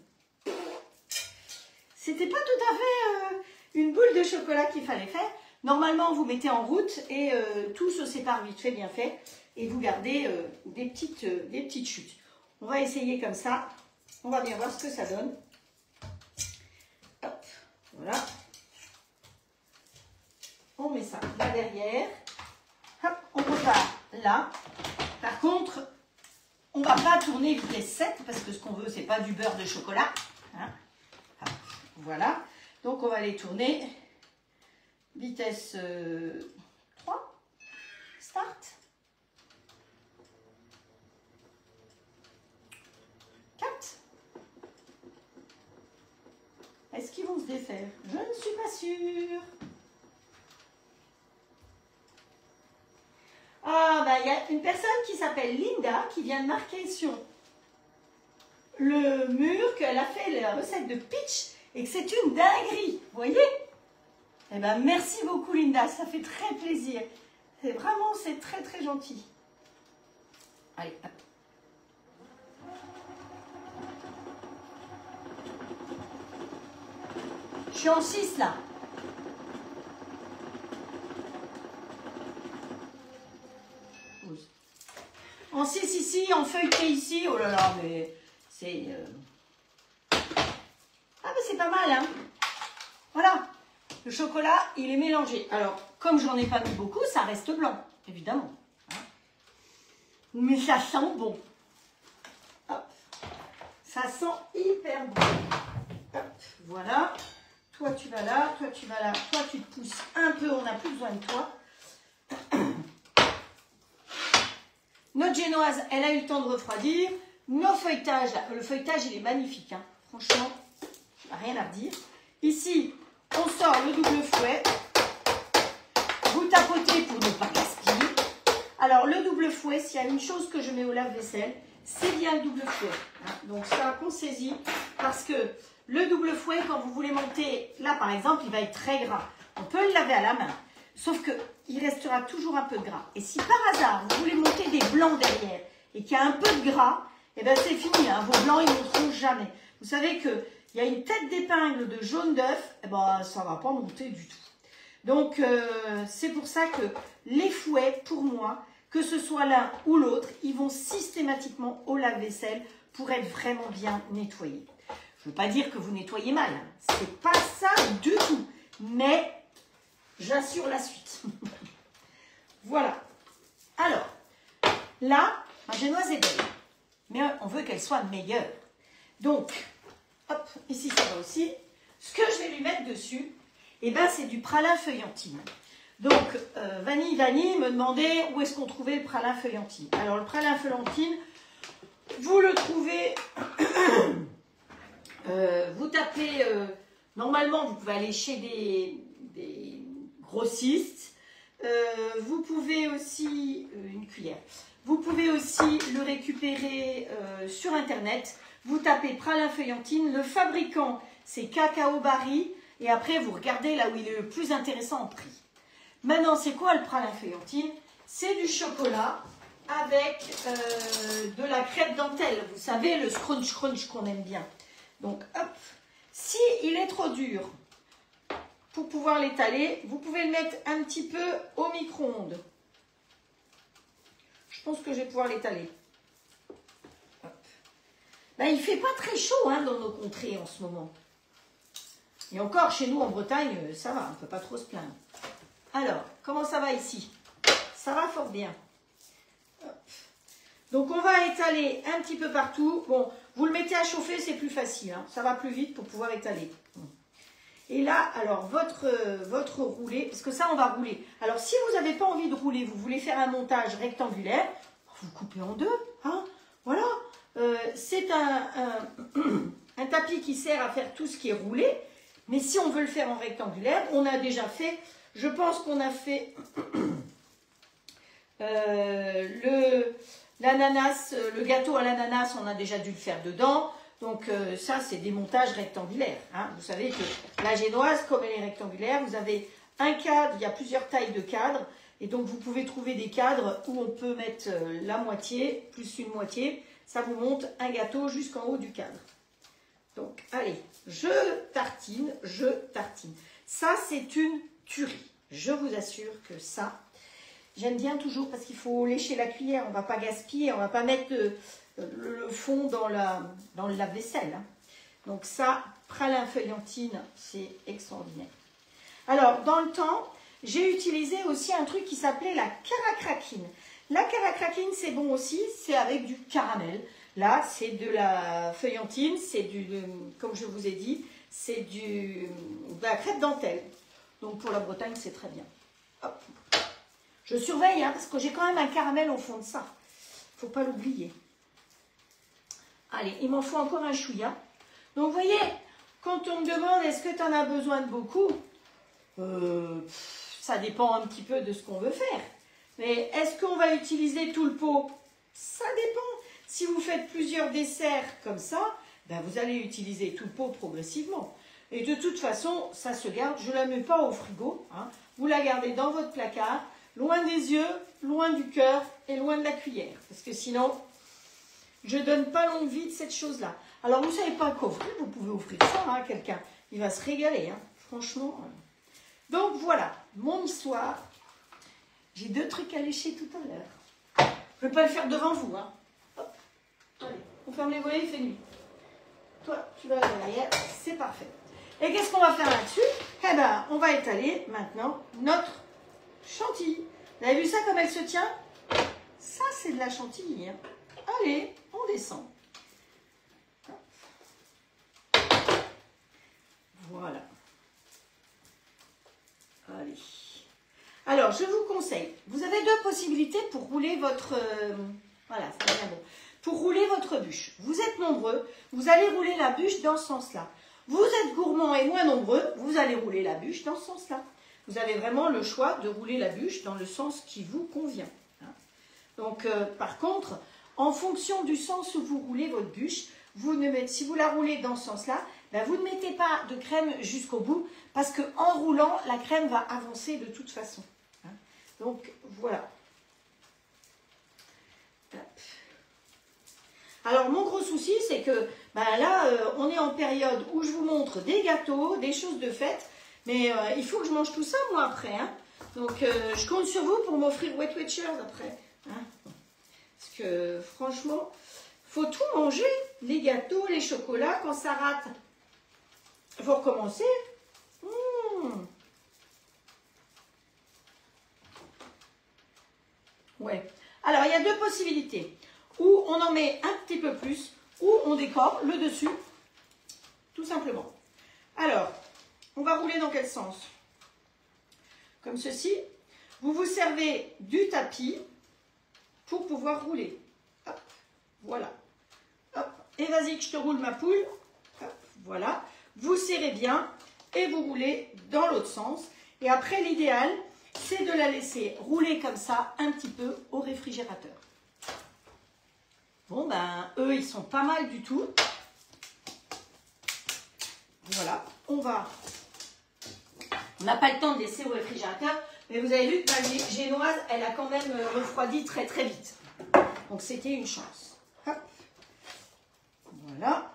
[SPEAKER 1] C'était pas tout à fait une boule de chocolat qu'il fallait faire. Normalement, vous mettez en route et tout se sépare vite fait, bien fait. Et vous gardez des petites chutes. On va essayer comme ça. On va bien voir ce que ça donne. Hop, voilà. On met ça là derrière. Hop, on repart là. Par contre, on ne va pas tourner vitesse 7 parce que ce qu'on veut, c'est pas du beurre de chocolat. Hein. Hop, voilà. Donc, on va les tourner. Vitesse 3. Start. 4. Est-ce qu'ils vont se défaire? Je ne suis pas sûre. Ah, bah, il y a une personne qui s'appelle Linda qui vient de marquer sur le mur qu'elle a fait la recette de peach et que c'est une dinguerie. Vous voyez? Eh ben, merci beaucoup, Linda. Ça fait très plaisir. C'est vraiment, c'est très, très gentil. Allez, hop. Je suis en 6 là. En 6 ici, en feuilleté ici. Oh là là, mais c'est... Ah, mais c'est pas mal, hein. Voilà. Le chocolat, il est mélangé. Alors, comme j'en ai pas mis beaucoup, ça reste blanc, évidemment. Hein. Mais ça sent bon. Hop. Ça sent hyper bon. Hop. Voilà. Toi, tu vas là. Toi, tu vas là. Toi, tu te pousses un peu. On n'a plus besoin de toi. Notre génoise, elle a eu le temps de refroidir. Nos feuilletages, là, le feuilletage, il est magnifique. Hein. Franchement, rien à redire. Ici, on sort le double fouet. Vous tapotez pour ne pas gaspiller. Alors, le double fouet, s'il y a une chose que je mets au lave-vaisselle, c'est bien le double fouet. Hein. Donc, ça, pensez-y. Parce que le double fouet, quand vous voulez monter, là, par exemple, il va être très gras. On peut le laver à la main. Sauf qu'il restera toujours un peu de gras. Et si par hasard, vous voulez monter des blancs derrière et qu'il y a un peu de gras, eh bien c'est fini. Hein. Vos blancs, ils ne monteront jamais. Vous savez qu'il y a une tête d'épingle de jaune d'œuf, eh ben, ça ne va pas monter du tout. Donc, c'est pour ça que les fouets, pour moi, que ce soit l'un ou l'autre, ils vont systématiquement au lave-vaisselle pour être vraiment bien nettoyés. Je ne veux pas dire que vous nettoyez mal, c'est pas ça du tout, mais j'assure la suite. Voilà. Alors, là, ma génoise est belle, mais on veut qu'elle soit meilleure. Donc, hop, ici ça va aussi. Ce que je vais lui mettre dessus, eh ben, c'est du pralin feuillantine. Donc, Vanille me demandait où est-ce qu'on trouvait le pralin feuillantine. Alors, le pralin feuillantine, vous le trouvez, vous tapez, normalement, vous pouvez aller chez des grossistes. Vous pouvez aussi, une cuillère, vous pouvez aussi le récupérer sur Internet. Vous tapez pralin feuillantine, le fabricant, c'est Cacao Barry. Et après, vous regardez là où il est le plus intéressant en prix. Maintenant, c'est quoi le pralin feuillantine? C'est du chocolat avec de la crêpe dentelle. Vous savez, le scrunch crunch qu'on aime bien. Donc, hop. Si il est trop dur pour pouvoir l'étaler, vous pouvez le mettre un petit peu au micro-ondes. Je pense que je vais pouvoir l'étaler. Ben, il ne fait pas très chaud hein, dans nos contrées en ce moment. Et encore, chez nous en Bretagne, ça va, on ne peut pas trop se plaindre. Alors, comment ça va ici? Ça va fort bien. Hop. Donc, on va étaler un petit peu partout. Bon, vous le mettez à chauffer, c'est plus facile. Hein. Ça va plus vite pour pouvoir étaler. Et là, alors, votre roulé, parce que ça, on va rouler. Alors, si vous n'avez pas envie de rouler, vous voulez faire un montage rectangulaire, vous coupez en deux. Hein. Voilà. C'est un tapis qui sert à faire tout ce qui est roulé. Mais si on veut le faire en rectangulaire, on a déjà fait, je pense qu'on a fait l'ananas, le gâteau à l'ananas, on a déjà dû le faire dedans. Donc ça, c'est des montages rectangulaires. Hein. Vous savez que la génoise, comme elle est rectangulaire, vous avez un cadre, il y a plusieurs tailles de cadres. Et donc, vous pouvez trouver des cadres où on peut mettre la moitié, plus une moitié. Ça vous monte un gâteau jusqu'en haut du cadre. Donc, allez, je tartine. Ça, c'est une tuerie. Je vous assure que ça, j'aime bien toujours parce qu'il faut lécher la cuillère. On ne va pas gaspiller, on ne va pas mettre le fond dans le lave-vaisselle. Hein. Donc ça, pralin feuillantine, c'est extraordinaire. Alors, dans le temps, j'ai utilisé aussi un truc qui s'appelait la caracrakine. La caracrakine, c'est bon aussi, c'est avec du caramel. Là, c'est de la feuillantine, c'est comme je vous ai dit, c'est de la crêpe dentelle. Donc pour la Bretagne, c'est très bien. Hop. Je surveille, hein, parce que j'ai quand même un caramel au fond de ça. Il ne faut pas l'oublier. Allez, il m'en faut encore un chouïa. Donc vous voyez, quand on me demande est-ce que tu en as besoin de beaucoup, ça dépend un petit peu de ce qu'on veut faire. Mais est-ce qu'on va utiliser tout le pot? Ça dépend. Si vous faites plusieurs desserts comme ça, ben vous allez utiliser tout le pot progressivement. Et de toute façon, ça se garde. Je ne la mets pas au frigo. Hein. Vous la gardez dans votre placard, loin des yeux, loin du cœur et loin de la cuillère. Parce que sinon, je ne donne pas longue vie de cette chose-là. Alors, vous ne savez pas quoi offrir, vous pouvez offrir ça hein, à quelqu'un. Il va se régaler. Hein. Franchement. Donc, voilà. Mon soir. J'ai deux trucs à lécher tout à l'heure. Je ne vais pas le faire devant vous. Hein. Hop. Allez, on ferme les volets, il fait nuit. Toi, tu vas derrière. C'est parfait. Et qu'est-ce qu'on va faire là-dessus? Eh bien, on va étaler maintenant notre chantilly. Vous avez vu ça comme elle se tient? Ça, c'est de la chantilly. Hein. Allez, on descend. Voilà. Allez. Alors, je vous conseille, vous avez deux possibilités pour rouler votre... voilà, c'est bien bon. Pour rouler votre bûche. Vous êtes nombreux, vous allez rouler la bûche dans ce sens-là. Vous êtes gourmands et moins nombreux, vous allez rouler la bûche dans ce sens-là. Vous avez vraiment le choix de rouler la bûche dans le sens qui vous convient. Hein. Donc, par contre, en fonction du sens où vous roulez votre bûche, si vous la roulez dans ce sens-là, ben vous ne mettez pas de crème jusqu'au bout parce qu'en roulant, la crème va avancer de toute façon. Hein. Donc, voilà. Hop. Alors, mon gros souci, c'est que ben là, on est en période où je vous montre des gâteaux, des choses de fête, mais il faut que je mange tout ça, moi, après. Hein. Donc, je compte sur vous pour m'offrir Wet Watchers après. Hein. Parce que, franchement, faut tout manger, les gâteaux, les chocolats. Quand ça rate, il faut recommencer. Ouais. Alors, il y a deux possibilités. Ou on en met un petit peu plus, ou on décore le dessus, tout simplement. Alors, on va rouler dans quel sens? Comme ceci. Vous vous servez du tapis pour pouvoir rouler. Hop, voilà. Hop, et vas-y que je te roule ma poule. Hop, voilà. Vous serrez bien et vous roulez dans l'autre sens. Et après, l'idéal, c'est de la laisser rouler comme ça un petit peu au réfrigérateur. Bon, ben, eux, ils sont pas mal du tout. Voilà, on n'a pas le temps de laisser au réfrigérateur, mais vous avez vu que ma génoise, elle a quand même refroidi très très vite. Donc, c'était une chance. Hop. Voilà.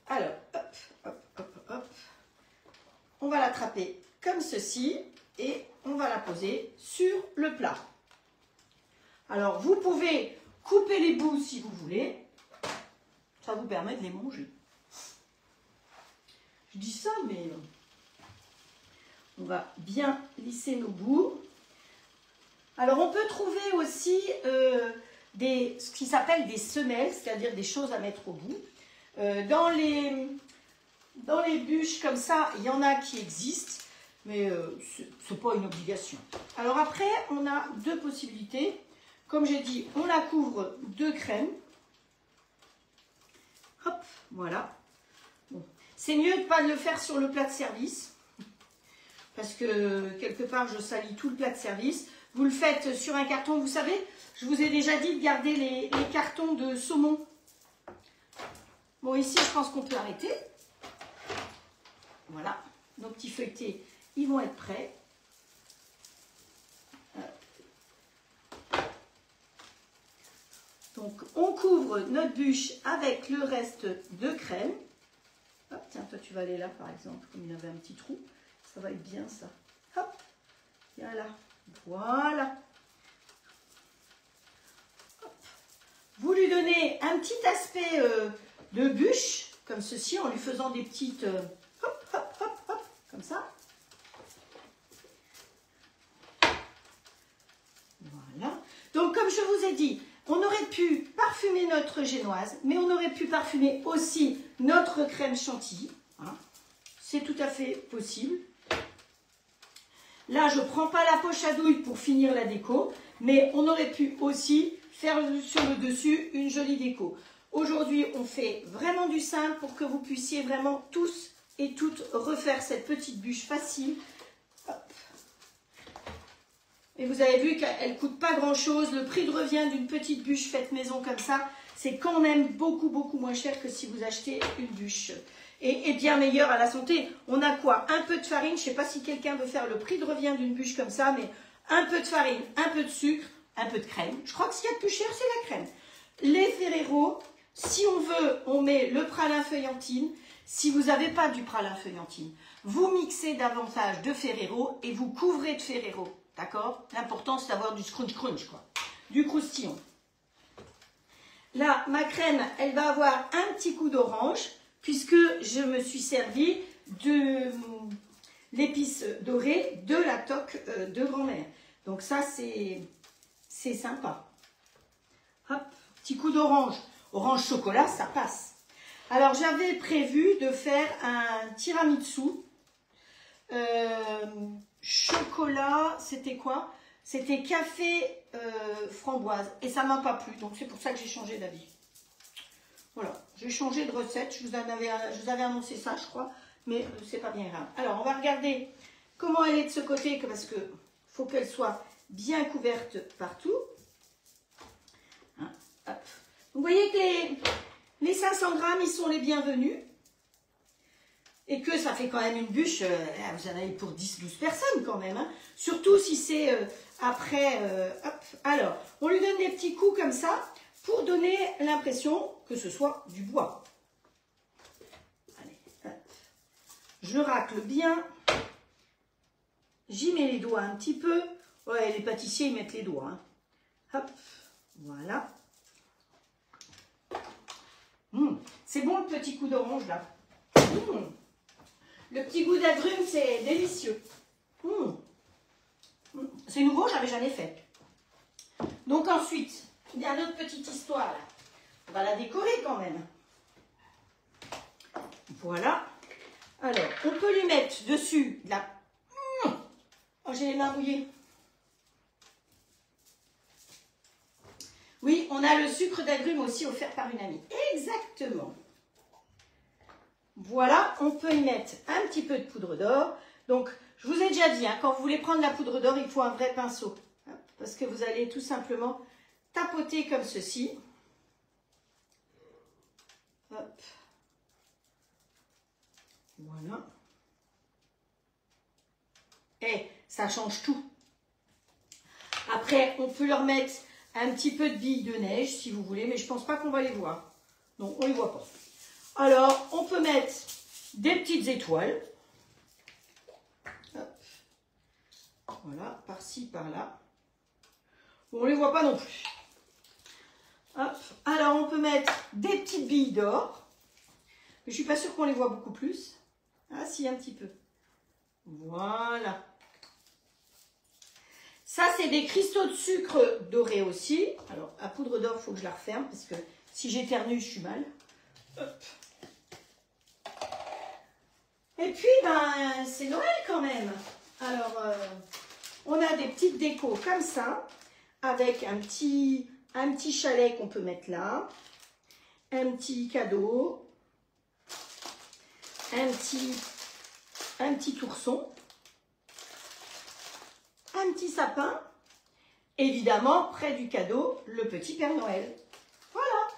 [SPEAKER 1] Alors, hop, hop, hop, hop. On va l'attraper comme ceci et on va la poser sur le plat. Alors, vous pouvez couper les bouts si vous voulez. Ça vous permet de les manger. Je dis ça, mais on va bien lisser nos bouts. Alors, on peut trouver aussi ce qui s'appelle des semelles, c'est-à-dire des choses à mettre au bout. Dans les bûches comme ça, il y en a qui existent, mais ce n'est pas une obligation. Alors après, on a deux possibilités. Comme j'ai dit, on la couvre de crème. Hop, voilà. Bon. C'est mieux de ne pas le faire sur le plat de service, parce que quelque part, je salis tout le plat de service. Vous le faites sur un carton, vous savez, je vous ai déjà dit de garder les cartons de saumon. Bon, ici, je pense qu'on peut arrêter. Voilà, nos petits feuilletés, ils vont être prêts. Donc, on couvre notre bûche avec le reste de crème. Hop, tiens, toi, tu vas aller là, par exemple, comme il y avait un petit trou. Ça va être bien, ça. Hop, viens là. Voilà. Hop. Vous lui donnez un petit aspect de bûche, comme ceci, en lui faisant des petites... hop, hop, hop, hop, comme ça. Voilà. Donc, comme je vous ai dit, on aurait pu parfumer notre génoise, mais on aurait pu parfumer aussi notre crème chantilly. Voilà. C'est tout à fait possible. Là, je ne prends pas la poche à douille pour finir la déco, mais on aurait pu aussi faire sur le dessus une jolie déco. Aujourd'hui, on fait vraiment du simple pour que vous puissiez vraiment tous et toutes refaire cette petite bûche facile. Hop. Et vous avez vu qu'elle ne coûte pas grand chose. Le prix de revient d'une petite bûche faite maison comme ça, c'est quand même beaucoup moins cher que si vous achetez une bûche. Et bien meilleur à la santé. On a quoi? Un peu de farine. Je ne sais pas si quelqu'un veut faire le prix de revient d'une bûche comme ça, mais un peu de farine, un peu de sucre, un peu de crème. Je crois que ce qu'il y a de plus cher, c'est la crème. Les Ferrero, si on veut, on met le pralin feuillantine. Si vous n'avez pas du pralin feuillantine, vous mixez davantage de Ferrero et vous couvrez de Ferrero. D'accord? L'important, c'est d'avoir du crunch, quoi. Du croustillon. Là, ma crème, elle va avoir un petit coup d'orange, puisque je me suis servi de l'épice dorée de la toque de grand-mère. Donc ça, c'est sympa. Hop, petit coup d'orange. Orange chocolat, ça passe. Alors, j'avais prévu de faire un tiramisu. Chocolat, c'était quoi? C'était café framboise. Et ça ne m'a pas plu. Donc, c'est pour ça que j'ai changé d'avis. Voilà, j'ai changé de recette. Je vous avais annoncé ça, je crois. Mais c'est pas bien grave. Alors, on va regarder comment elle est de ce côté. Parce que faut qu'elle soit bien couverte partout. Hein, hop. Vous voyez que les 500 grammes, ils sont les bienvenus. Et que ça fait quand même une bûche, vous en avez pour 10-12 personnes quand même. Hein. Surtout si c'est après... hop. Alors, on lui donne des petits coups comme ça pour donner l'impression que ce soit du bois. Allez, hop. Je racle bien. J'y mets les doigts un petit peu. Ouais, les pâtissiers, ils mettent les doigts. Hein. Hop, Voilà. C'est bon le petit coup d'orange là. Le petit goût d'agrumes, c'est délicieux. C'est nouveau, j'avais jamais fait. Donc ensuite, il y a notre petite histoire là. On va la décorer quand même. Voilà. Alors, on peut lui mettre dessus de la... Oh, j'ai les mains mouillées. Oui, on a le sucre d'agrumes aussi offert par une amie. Exactement. Voilà, on peut y mettre un petit peu de poudre d'or. Donc, je vous ai déjà dit, hein, quand vous voulez prendre la poudre d'or, il faut un vrai pinceau. Hein, parce que vous allez tout simplement tapoter comme ceci. Hop. Voilà. Et ça change tout. Après, on peut leur mettre un petit peu de billes de neige si vous voulez, mais je ne pense pas qu'on va les voir. Donc, on ne les voit pas. Alors, on peut mettre des petites étoiles. Hop. Voilà, par-ci, par-là. Bon, on ne les voit pas non plus. Hop. Alors, on peut mettre des petites billes d'or. Je ne suis pas sûre qu'on les voit beaucoup plus. Ah, si, un petit peu. Voilà. Ça, c'est des cristaux de sucre dorés aussi. Alors, à poudre d'or, il faut que je la referme parce que si j'éternue, je suis mal. Hop. Et puis, ben, c'est Noël quand même. Alors, on a des petites décos comme ça, avec un petit chalet qu'on peut mettre là, un petit cadeau, un petit ourson, un petit sapin, évidemment, près du cadeau, le petit Père Noël. Voilà.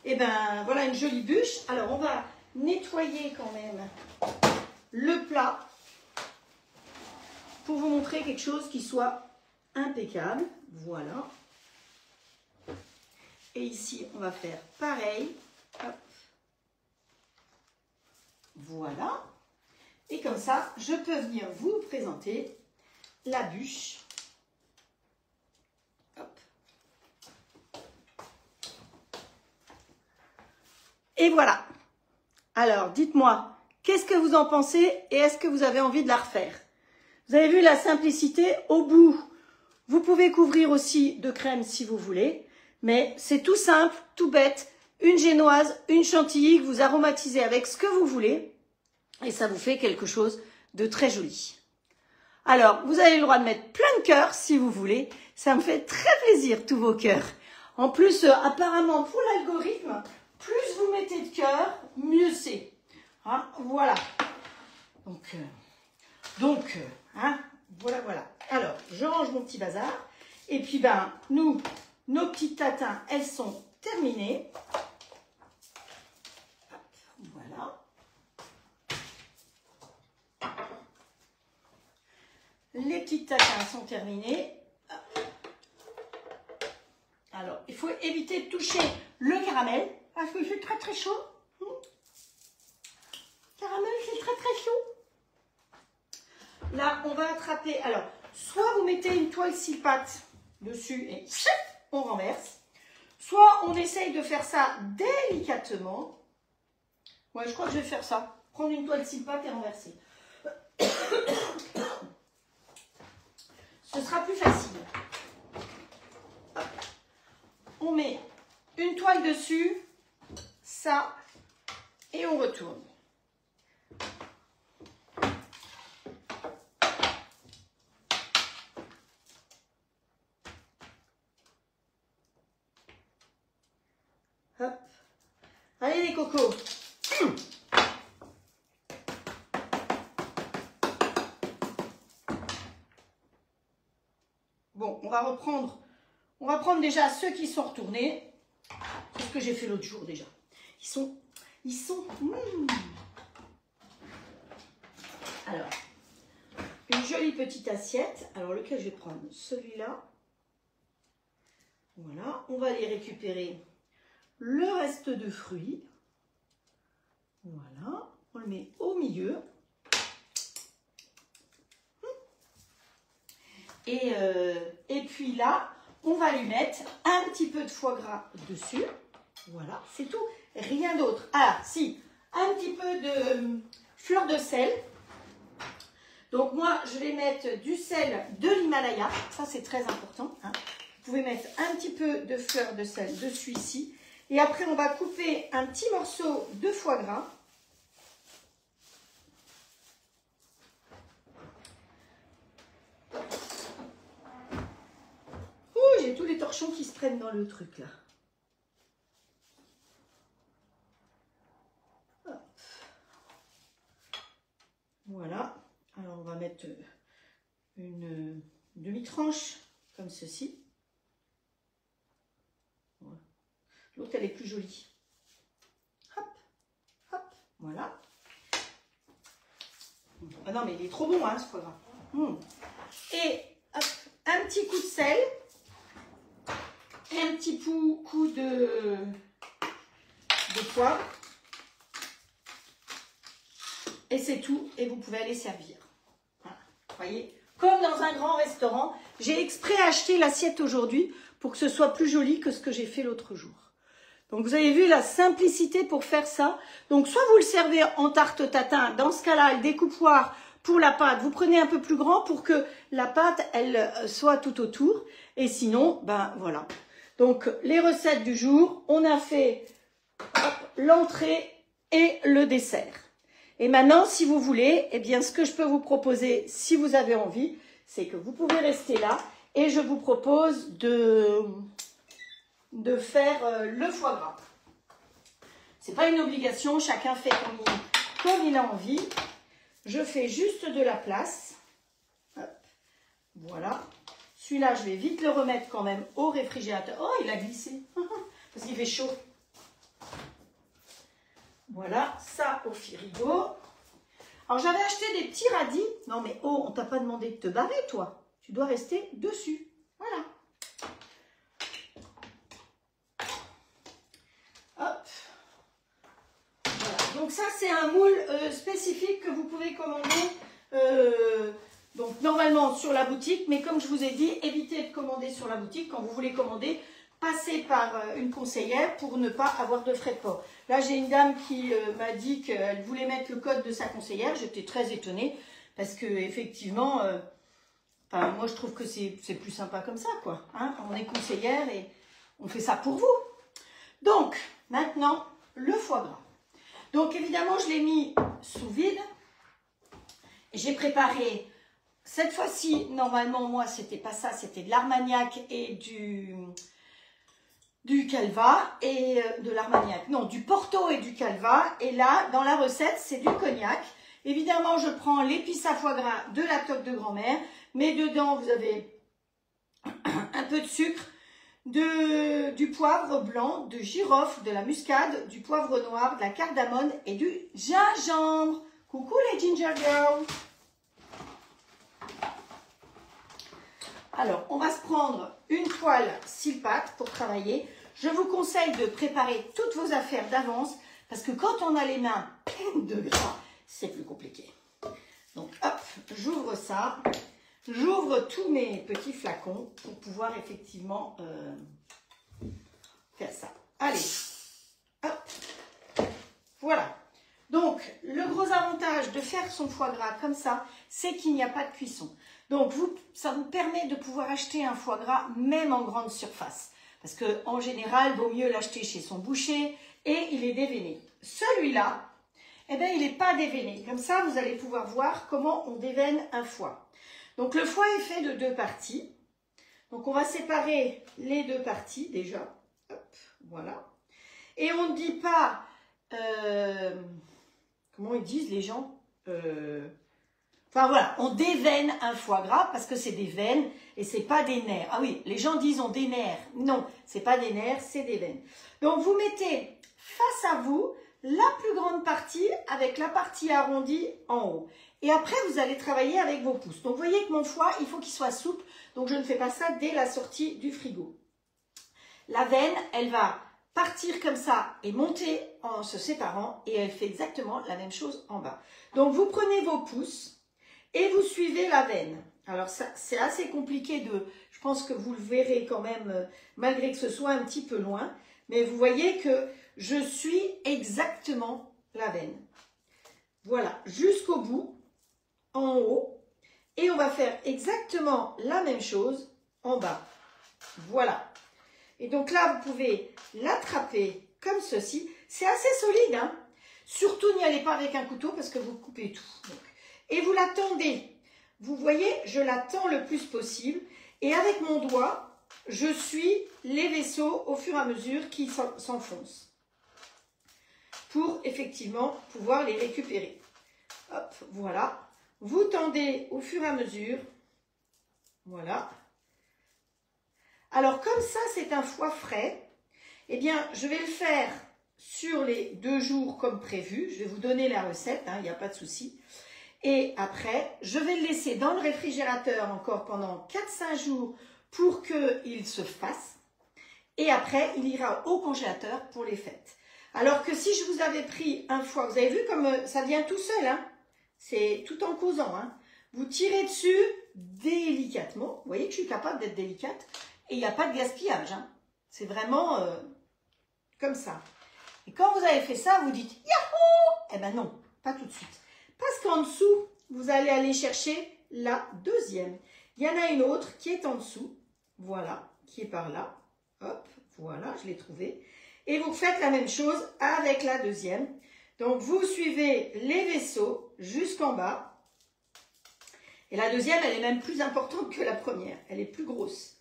[SPEAKER 1] Et ben, voilà une jolie bûche. Alors, on va nettoyer quand même le plat pour vous montrer quelque chose qui soit impeccable. Voilà. Et ici, on va faire pareil. Hop. Voilà. Et comme ça, je peux venir vous présenter la bûche. Hop. Et voilà. Alors, dites-moi, qu'est-ce que vous en pensez et est-ce que vous avez envie de la refaire? Vous avez vu la simplicité? Au bout, vous pouvez couvrir aussi de crème si vous voulez, mais c'est tout simple, tout bête. Une génoise, une chantilly que vous aromatisez avec ce que vous voulez et ça vous fait quelque chose de très joli. Alors, vous avez le droit de mettre plein de cœurs si vous voulez. Ça me fait très plaisir, tous vos cœurs. En plus, apparemment, pour l'algorithme, plus vous mettez de cœurs, mieux c'est. Hein, voilà. Donc, hein, voilà. Alors, je range mon petit bazar. Et puis, ben, nous, nos petites tatins, elles sont terminées. Hop, voilà. Les petites tatins sont terminées. Alors, il faut éviter de toucher le caramel parce que c'est très très chaud. Caramel, c'est très très chaud. Là, on va attraper. Alors, soit vous mettez une toile six pattes dessus et on renverse. Soit on essaye de faire ça délicatement. Ouais, je crois que je vais faire ça. Prendre une toile six pattes et renverser. Ce sera plus facile. Hop. On met une toile dessus, ça, et on retourne. Hop. Allez les cocos. Bon, on va reprendre. On va prendre déjà ceux qui sont retournés. C'est ce que j'ai fait l'autre jour déjà. Ils sont. Alors, une jolie petite assiette. Alors, lequel je vais prendre? Celui-là. Voilà. On va aller récupérer le reste de fruits. Voilà. On le met au milieu. Et puis là, on va lui mettre un petit peu de foie gras dessus. Voilà, c'est tout, rien d'autre. Ah, si, un petit peu de fleur de sel. Donc moi, je vais mettre du sel de l'Himalaya. Ça, c'est très important. Hein. Vous pouvez mettre un petit peu de fleur de sel dessus ici. Et après, on va couper un petit morceau de foie gras. Ouh, j'ai tous les torchons qui se prennent dans le truc là. Hop. Voilà. Alors, on va mettre une demi-tranche comme ceci. Voilà. L'autre, elle est plus jolie. Hop, hop, voilà. Ah non, mais il est trop bon, hein, ce foie gras. Et hop, un petit coup de sel. Et un petit coup de poivre. Et c'est tout. Et vous pouvez aller servir. Voilà. Vous voyez, comme dans un grand restaurant. J'ai exprès acheté l'assiette aujourd'hui pour que ce soit plus joli que ce que j'ai fait l'autre jour. Donc, vous avez vu la simplicité pour faire ça. Donc, soit vous le servez en tarte tatin. Dans ce cas-là, le découpoir pour la pâte, vous prenez un peu plus grand pour que la pâte, elle soit tout autour. Et sinon, ben voilà. Donc, les recettes du jour, on a fait l'entrée et le dessert. Et maintenant, si vous voulez, eh bien, ce que je peux vous proposer, si vous avez envie, c'est que vous pouvez rester là et je vous propose de faire le foie gras. C'est pas une obligation, chacun fait comme il a envie. Je fais juste de la place. Hop, voilà. Celui-là, je vais vite le remettre quand même au réfrigérateur. Oh, il a glissé parce qu'il fait chaud. Voilà, ça au frigo. Alors, j'avais acheté des petits radis. Non, mais oh, on t'a pas demandé de te barrer, toi. Tu dois rester dessus. Voilà. Hop. Voilà. Donc, ça, c'est un moule spécifique que vous pouvez commander. Donc, normalement, sur la boutique. Mais comme je vous ai dit, évitez de commander sur la boutique. Quand vous voulez commander, passez par une conseillère pour ne pas avoir de frais de port. Là, j'ai une dame qui m'a dit qu'elle voulait mettre le code de sa conseillère. J'étais très étonnée parce que effectivement, moi, je trouve que c'est plus sympa comme ça, quoi. Hein, on est conseillère et on fait ça pour vous. Donc, maintenant, le foie gras. Donc, évidemment, je l'ai mis sous vide. J'ai préparé, cette fois-ci, normalement, moi, c'était pas ça, c'était de l'armagnac et du calva et de l'armagnac, non, du porto et du calva. Et là, dans la recette, c'est du cognac. Évidemment, je prends l'épice à foie gras de la toque de grand-mère, mais dedans, vous avez un peu de sucre, du poivre blanc, de girofle, de la muscade, du poivre noir, de la cardamone et du gingembre. Coucou les ginger girls. Alors, on va se prendre une poêle silpâte pour travailler. Je vous conseille de préparer toutes vos affaires d'avance parce que quand on a les mains pleines de gras, c'est plus compliqué. Donc, hop, j'ouvre ça. J'ouvre tous mes petits flacons pour pouvoir effectivement faire ça. Allez, hop, voilà. Donc, le gros avantage de faire son foie gras comme ça, c'est qu'il n'y a pas de cuisson. Donc, ça vous permet de pouvoir acheter un foie gras même en grande surface. Parce qu'en général, il vaut mieux l'acheter chez son boucher et il est déveiné. Celui-là, eh bien, il n'est pas déveiné. Comme ça, vous allez pouvoir voir comment on déveine un foie. Donc, le foie est fait de 2 parties. Donc, on va séparer les 2 parties déjà. Hop, voilà. Et on ne dit pas... comment ils disent les gens Enfin voilà, on déveine un foie gras parce que c'est des veines et c'est pas des nerfs. Ah oui, les gens disent on des nerfs. Non, c'est pas des nerfs, c'est des veines. Donc vous mettez face à vous la plus grande partie avec la partie arrondie en haut. Et après, vous allez travailler avec vos pouces. Donc vous voyez que mon foie, il faut qu'il soit souple. Donc je ne fais pas ça dès la sortie du frigo. La veine, elle va partir comme ça et monter en se séparant. Et elle fait exactement la même chose en bas. Donc vous prenez vos pouces. Et vous suivez la veine. Alors ça, c'est assez compliqué de... Je pense que vous le verrez quand même, malgré que ce soit un petit peu loin. Mais vous voyez que je suis exactement la veine. Voilà, jusqu'au bout, en haut. Et on va faire exactement la même chose en bas. Voilà. Et donc là, vous pouvez l'attraper comme ceci. C'est assez solide, hein. Surtout, n'y allez pas avec un couteau parce que vous coupez tout. Donc. Et vous la tendez. Vous voyez, je la tends le plus possible. Et avec mon doigt, je suis les vaisseaux au fur et à mesure qui s'enfoncent. Pour effectivement pouvoir les récupérer. Hop, voilà. Vous tendez au fur et à mesure. Voilà. Alors, comme ça, c'est un foie frais, eh bien, je vais le faire sur les 2 jours comme prévu. Je vais vous donner la recette, hein, il n'y a pas de souci. Et après, je vais le laisser dans le réfrigérateur encore pendant 4-5 jours pour qu'il se fasse. Et après, il ira au congélateur pour les fêtes. Alors que si je vous avais pris un foie, vous avez vu comme ça vient tout seul, hein? C'est tout en causant, hein? Vous tirez dessus délicatement. Vous voyez que je suis capable d'être délicate. Et il n'y a pas de gaspillage, hein? C'est vraiment comme ça. Et quand vous avez fait ça, vous dites « Yahoo !» Eh bien non, pas tout de suite. Parce qu'en dessous, vous allez aller chercher la deuxième. Il y en a une autre qui est en dessous. Voilà, qui est par là. Hop, voilà, je l'ai trouvée. Et vous faites la même chose avec la deuxième. Donc, vous suivez les vaisseaux jusqu'en bas. Et la deuxième, elle est même plus importante que la première. Elle est plus grosse.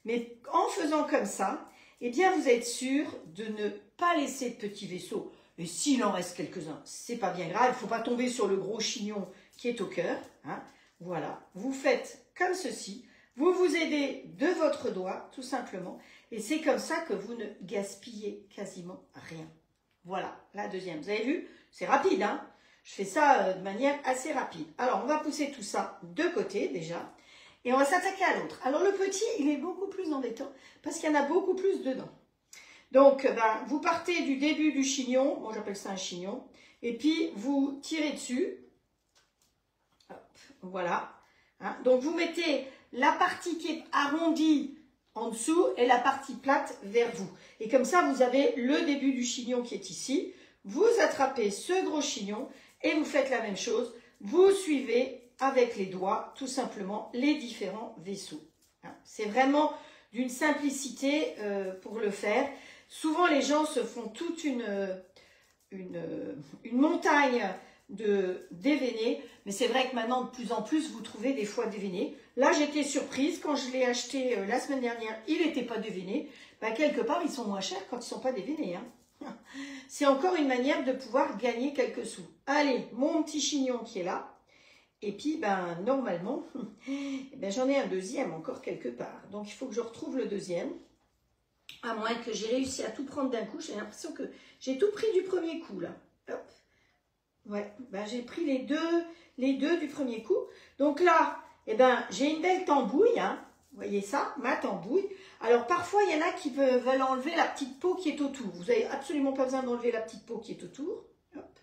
[SPEAKER 1] Mais en faisant comme ça, eh bien, vous êtes sûr de ne pas laisser de petits vaisseaux. Et s'il en reste quelques-uns, c'est pas bien grave. Il ne faut pas tomber sur le gros chignon qui est au cœur. Hein. Voilà. Vous faites comme ceci. Vous vous aidez de votre doigt, tout simplement. Et c'est comme ça que vous ne gaspillez quasiment rien. Voilà, la deuxième. Vous avez vu? C'est rapide, hein? Je fais ça de manière assez rapide. Alors, on va pousser tout ça de côté, déjà. Et on va s'attaquer à l'autre. Alors, le petit, il est beaucoup plus embêtant parce qu'il y en a beaucoup plus dedans. Donc, vous partez du début du chignon. Moi, j'appelle ça un chignon. Et puis, vous tirez dessus. Hop, voilà. Hein? Donc, vous mettez la partie qui est arrondie en dessous et la partie plate vers vous. Et comme ça, vous avez le début du chignon qui est ici. Vous attrapez ce gros chignon et vous faites la même chose. Vous suivez avec les doigts, tout simplement, les différents vaisseaux. C'est vraiment d'une simplicité pour le faire. Souvent, les gens se font toute une montagne de déveinés, mais c'est vrai que maintenant, de plus en plus, vous trouvez des fois déveinés. Là, j'étais surprise, quand je l'ai acheté la semaine dernière, il n'était pas déveiné. Quelque part, ils sont moins chers quand ils ne sont pas déveinés. Hein. C'est encore une manière de pouvoir gagner quelques sous. Allez, mon petit chignon qui est là. Et puis, normalement, j'en ai un deuxième encore quelque part. Donc, il faut que je retrouve le deuxième. À moins que j'ai réussi à tout prendre d'un coup. J'ai l'impression que j'ai tout pris du premier coup, là. Hop. Ouais, j'ai pris les deux du premier coup. Donc là, j'ai une belle tambouille. Hein. Vous voyez ça, ma tambouille. Alors, parfois, il y en a qui veulent enlever la petite peau qui est autour. Vous n'avez absolument pas besoin d'enlever la petite peau qui est autour. Hop.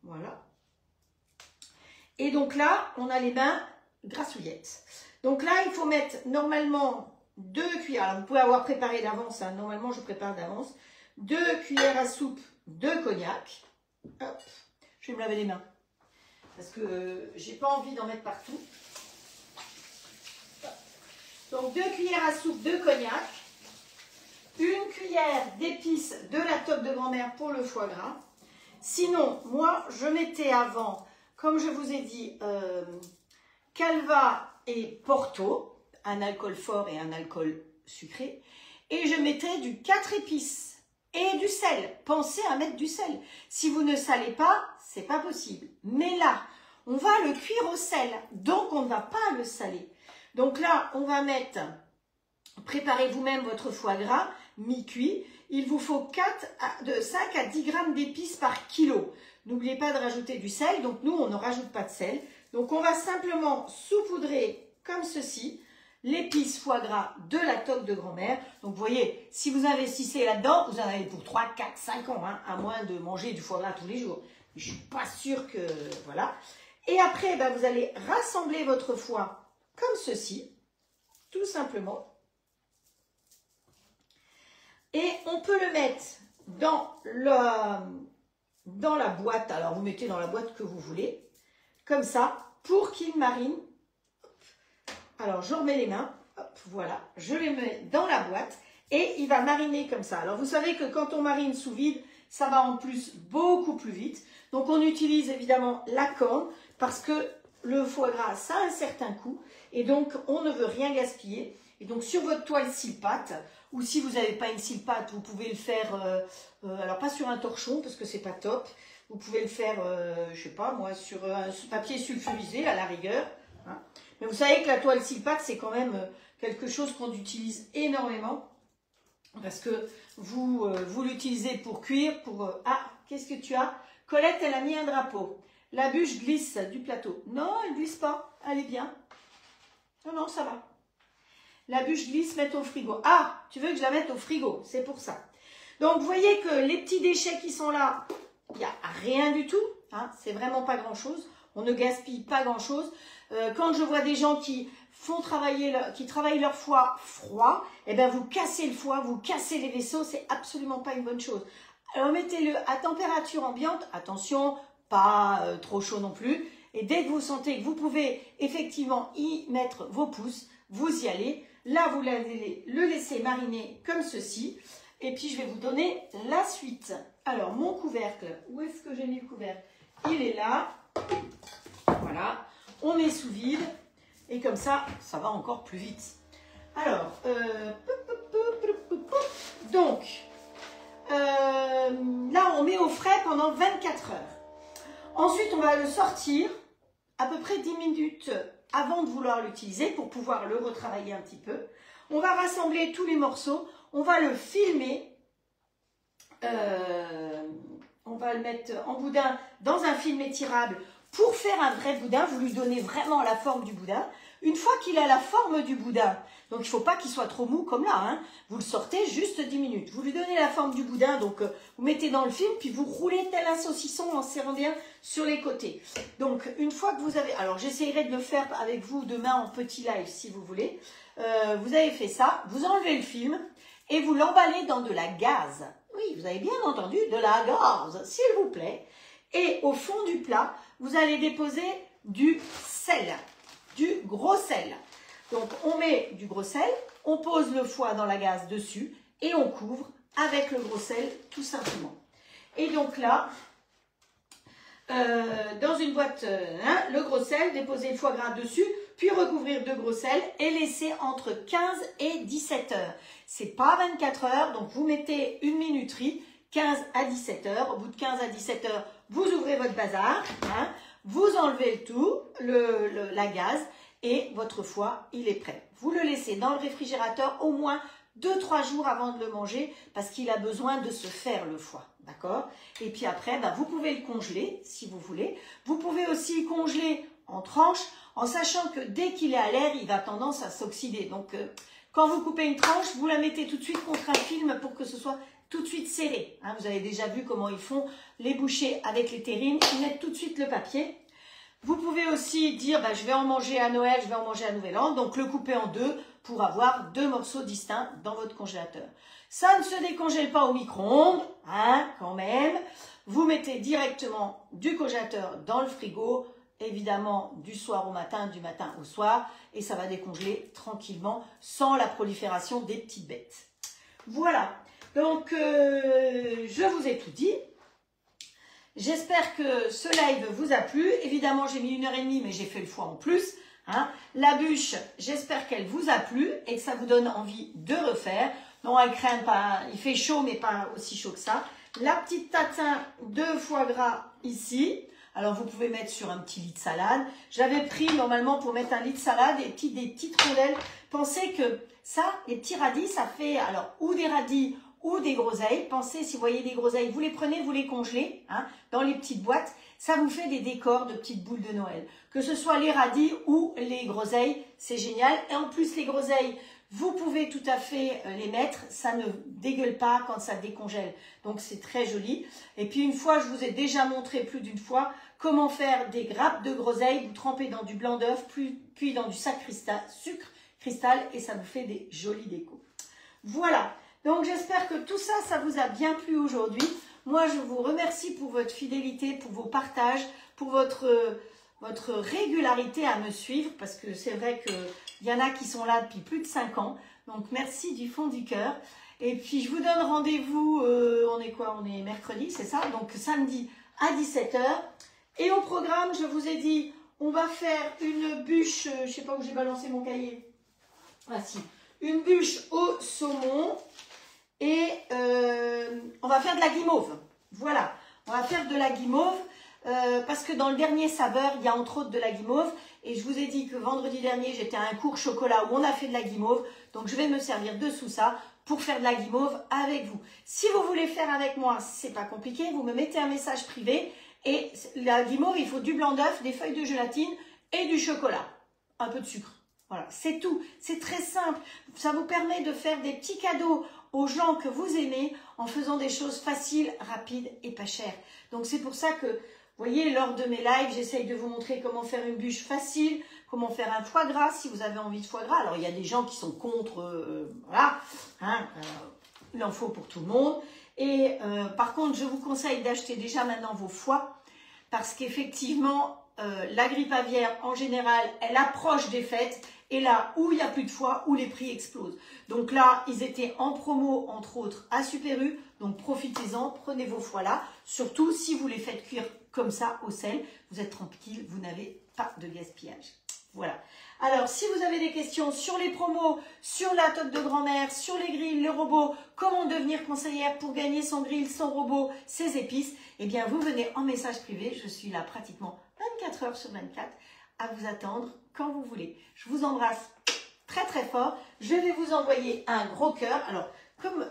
[SPEAKER 1] Voilà. Et donc là, on a les mains grassouillettes. Donc là, il faut mettre normalement 2 cuillères. Alors, vous pouvez avoir préparé d'avance. Hein. Normalement, je prépare d'avance. 2 cuillères à soupe de cognac. Hop. Je vais me laver les mains. Parce que j'ai pas envie d'en mettre partout. Donc, 2 cuillères à soupe de cognac. 1 cuillère d'épices de la toque de grand-mère pour le foie gras. Sinon, moi, je mettais avant... Comme je vous ai dit, Calva et Porto, un alcool fort et un alcool sucré. Et je mettrai du 4 épices et du sel. Pensez à mettre du sel. Si vous ne salez pas, c'est pas possible. Mais là, on va le cuire au sel, donc on ne va pas le saler. Donc là, on va mettre, préparez vous-même votre foie gras, mi-cuit. Il vous faut 5 à 10 grammes d'épices par kilo. N'oubliez pas de rajouter du sel, donc nous, on ne rajoute pas de sel. Donc, on va simplement saupoudrer comme ceci l'épice foie gras de la toque de grand-mère. Donc, vous voyez, si vous investissez là-dedans, vous en avez pour 3, 4, 5 ans, hein, à moins de manger du foie gras tous les jours. Je ne suis pas sûre que... Voilà. Et après, vous allez rassembler votre foie comme ceci, tout simplement. Et on peut le mettre dans la boîte. Alors, vous mettez dans la boîte que vous voulez, comme ça, pour qu'il marine. Alors, je remets les mains. Hop, voilà, je les mets dans la boîte et il va mariner comme ça. Alors, vous savez que quand on marine sous vide, ça va en plus beaucoup plus vite. Donc, on utilise évidemment la corne parce que le foie gras, ça a un certain coût et donc, on ne veut rien gaspiller. Et donc, sur votre toile scie-pâte, ou si vous n'avez pas une scie-pâte, vous pouvez le faire, alors pas sur un torchon parce que c'est pas top. Vous pouvez le faire, je sais pas moi, sur un papier sulfurisé à la rigueur. Hein. Mais vous savez que la toile scie-pâte, c'est quand même quelque chose qu'on utilise énormément. Parce que vous l'utilisez pour cuire, pour... Ah, qu'est-ce que tu as? Colette, elle a mis un drapeau. La bûche glisse du plateau. Non, elle glisse pas. Elle est bien. Non, non, ça va. La bûche glisse, mettre au frigo. Ah, tu veux que je la mette au frigo, c'est pour ça. Donc, vous voyez que les petits déchets qui sont là, il n'y a rien du tout. Hein, c'est vraiment pas grand-chose. On ne gaspille pas grand-chose. Quand je vois des gens qui travaillent leur foie froid, eh bien, vous cassez le foie, vous cassez les vaisseaux, c'est absolument pas une bonne chose. Alors, mettez-le à température ambiante. Attention, pas trop chaud non plus. Et dès que vous sentez que vous pouvez effectivement y mettre vos pouces, vous y allez. Là, vous allez le laisser mariner comme ceci. Et puis, je vais vous donner la suite. Alors, mon couvercle, où est-ce que j'ai mis le couvercle? Il est là. Voilà. On met sous vide. Et comme ça, ça va encore plus vite. Alors, donc, là, on met au frais pendant 24 heures. Ensuite, on va le sortir à peu près 10 minutes avant de vouloir l'utiliser pour pouvoir le retravailler un petit peu. On va rassembler tous les morceaux, on va le filmer, on va le mettre en boudin dans un film étirable pour faire un vrai boudin. Vous lui donnez vraiment la forme du boudin. Une fois qu'il a la forme du boudin, donc il ne faut pas qu'il soit trop mou comme là, hein, vous le sortez juste 10 minutes. Vous lui donnez la forme du boudin, donc vous mettez dans le film, puis vous roulez tel un saucisson en serrant bien sur les côtés. Donc une fois que vous avez, alors j'essaierai de le faire avec vous demain en petit live si vous voulez. Vous avez fait ça, vous enlevez le film et vous l'emballez dans de la gaze. Oui, vous avez bien entendu, de la gaze, s'il vous plaît. Et au fond du plat, vous allez déposer du sel. Du gros sel. Donc, on met du gros sel, on pose le foie dans la gaze dessus et on couvre avec le gros sel, tout simplement. Et donc là, dans une boîte, le gros sel, déposer le foie gras dessus, puis recouvrir de gros sel et laisser entre 15 et 17 heures. C'est pas 24 heures, donc vous mettez une minuterie, 15 à 17 heures. Au bout de 15 à 17 heures, vous ouvrez votre bazar, hein, vous enlevez le tout, la gaze, et votre foie, il est prêt. Vous le laissez dans le réfrigérateur au moins 2-3 jours avant de le manger, parce qu'il a besoin de se faire le foie, d'accord? Et puis après, vous pouvez le congeler, si vous voulez. Vous pouvez aussi le congeler en tranches, en sachant que dès qu'il est à l'air, il a tendance à s'oxyder. Donc, quand vous coupez une tranche, vous la mettez tout de suite contre un film pour que ce soit tout de suite serré. Hein, vous avez déjà vu comment ils font les bouchers avec les terrines. Ils mettent tout de suite le papier. Vous pouvez aussi dire, je vais en manger à Noël, je vais en manger à Nouvel An. Donc, le couper en deux pour avoir 2 morceaux distincts dans votre congélateur. Ça ne se décongèle pas au micro-ondes, hein, quand même. Vous mettez directement du congélateur dans le frigo, évidemment du soir au matin, du matin au soir. Et ça va décongeler tranquillement sans la prolifération des petites bêtes. Voilà. Donc, je vous ai tout dit. J'espère que ce live vous a plu. Évidemment, j'ai mis 1h30, mais j'ai fait le foie en plus. Hein. La bûche, j'espère qu'elle vous a plu et que ça vous donne envie de refaire. Non, elle craint pas. Il fait chaud, mais pas aussi chaud que ça. La petite tatin de foie gras ici. Alors, vous pouvez mettre sur un petit lit de salade. J'avais pris normalement pour mettre un lit de salade des petites rondelles. Pensez que ça, les petits radis, ça fait alors ou des radis ou des groseilles. Pensez, si vous voyez des groseilles, vous les prenez, vous les congelez hein, dans les petites boîtes. Ça vous fait des décors de petites boules de Noël. Que ce soit les radis ou les groseilles, c'est génial. Et en plus, les groseilles, Vous pouvez tout à fait les mettre, ça ne dégueule pas quand ça décongèle. Donc c'est très joli. Et puis une fois, je vous ai déjà montré plus d'une fois comment faire des grappes de groseille. Vous trempez dans du blanc d'œuf, puis dans du sucre cristal et ça vous fait des jolis décos. Voilà. Donc j'espère que tout ça, ça vous a bien plu aujourd'hui. Moi, je vous remercie pour votre fidélité, pour vos partages, pour votre régularité à me suivre, parce que c'est vrai qu'il y en a qui sont là depuis plus de 5 ans. Donc, merci du fond du cœur. Et puis, je vous donne rendez-vous, on est quoi? On est mercredi, c'est ça? Donc, samedi à 17 h. Et au programme, je vous ai dit, on va faire une bûche, je ne sais pas où j'ai balancé mon cahier. Ah si, une bûche au saumon. Et on va faire de la guimauve. Voilà, on va faire de la guimauve parce que dans le dernier saveur, il y a entre autres de la guimauve. Et je vous ai dit que vendredi dernier, j'étais à un cours chocolat où on a fait de la guimauve. Donc, je vais me servir de sous ça pour faire de la guimauve avec vous. Si vous voulez faire avec moi, c'est pas compliqué. Vous me mettez un message privé. Et la guimauve, il faut du blanc d'œuf, des feuilles de gélatine et du chocolat. Un peu de sucre. Voilà, c'est tout. C'est très simple. Ça vous permet de faire des petits cadeaux aux gens que vous aimez en faisant des choses faciles, rapides et pas chères. Donc c'est pour ça que, vous voyez, lors de mes lives, j'essaye de vous montrer comment faire une bûche facile, comment faire un foie gras si vous avez envie de foie gras. Alors il y a des gens qui sont contre, voilà, hein, il en faut pour tout le monde. Et par contre, je vous conseille d'acheter déjà maintenant vos foies parce qu'effectivement, la grippe aviaire en général, elle approche des fêtes. Et là, où il n'y a plus de foie, où les prix explosent. Donc là, ils étaient en promo, entre autres, à Super U. Donc profitez-en, prenez vos foies là. Surtout si vous les faites cuire comme ça au sel. Vous êtes tranquille, vous n'avez pas de gaspillage. Voilà. Alors, si vous avez des questions sur les promos, sur la toque de grand-mère, sur les grilles, le robot, comment devenir conseillère pour gagner son grill, son robot, ses épices, eh bien, vous venez en message privé. Je suis là pratiquement 24 heures sur 24 à vous attendre quand vous voulez. Je vous embrasse très très fort. Je vais vous envoyer un gros cœur. Alors, comme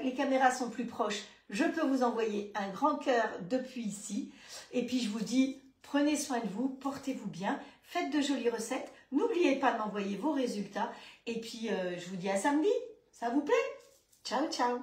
[SPEAKER 1] les caméras sont plus proches, je peux vous envoyer un grand cœur depuis ici. Et puis, je vous dis, prenez soin de vous, portez-vous bien, faites de jolies recettes. N'oubliez pas de m'envoyer vos résultats. Et puis, je vous dis à samedi. Ça vous plaît? Ciao, ciao.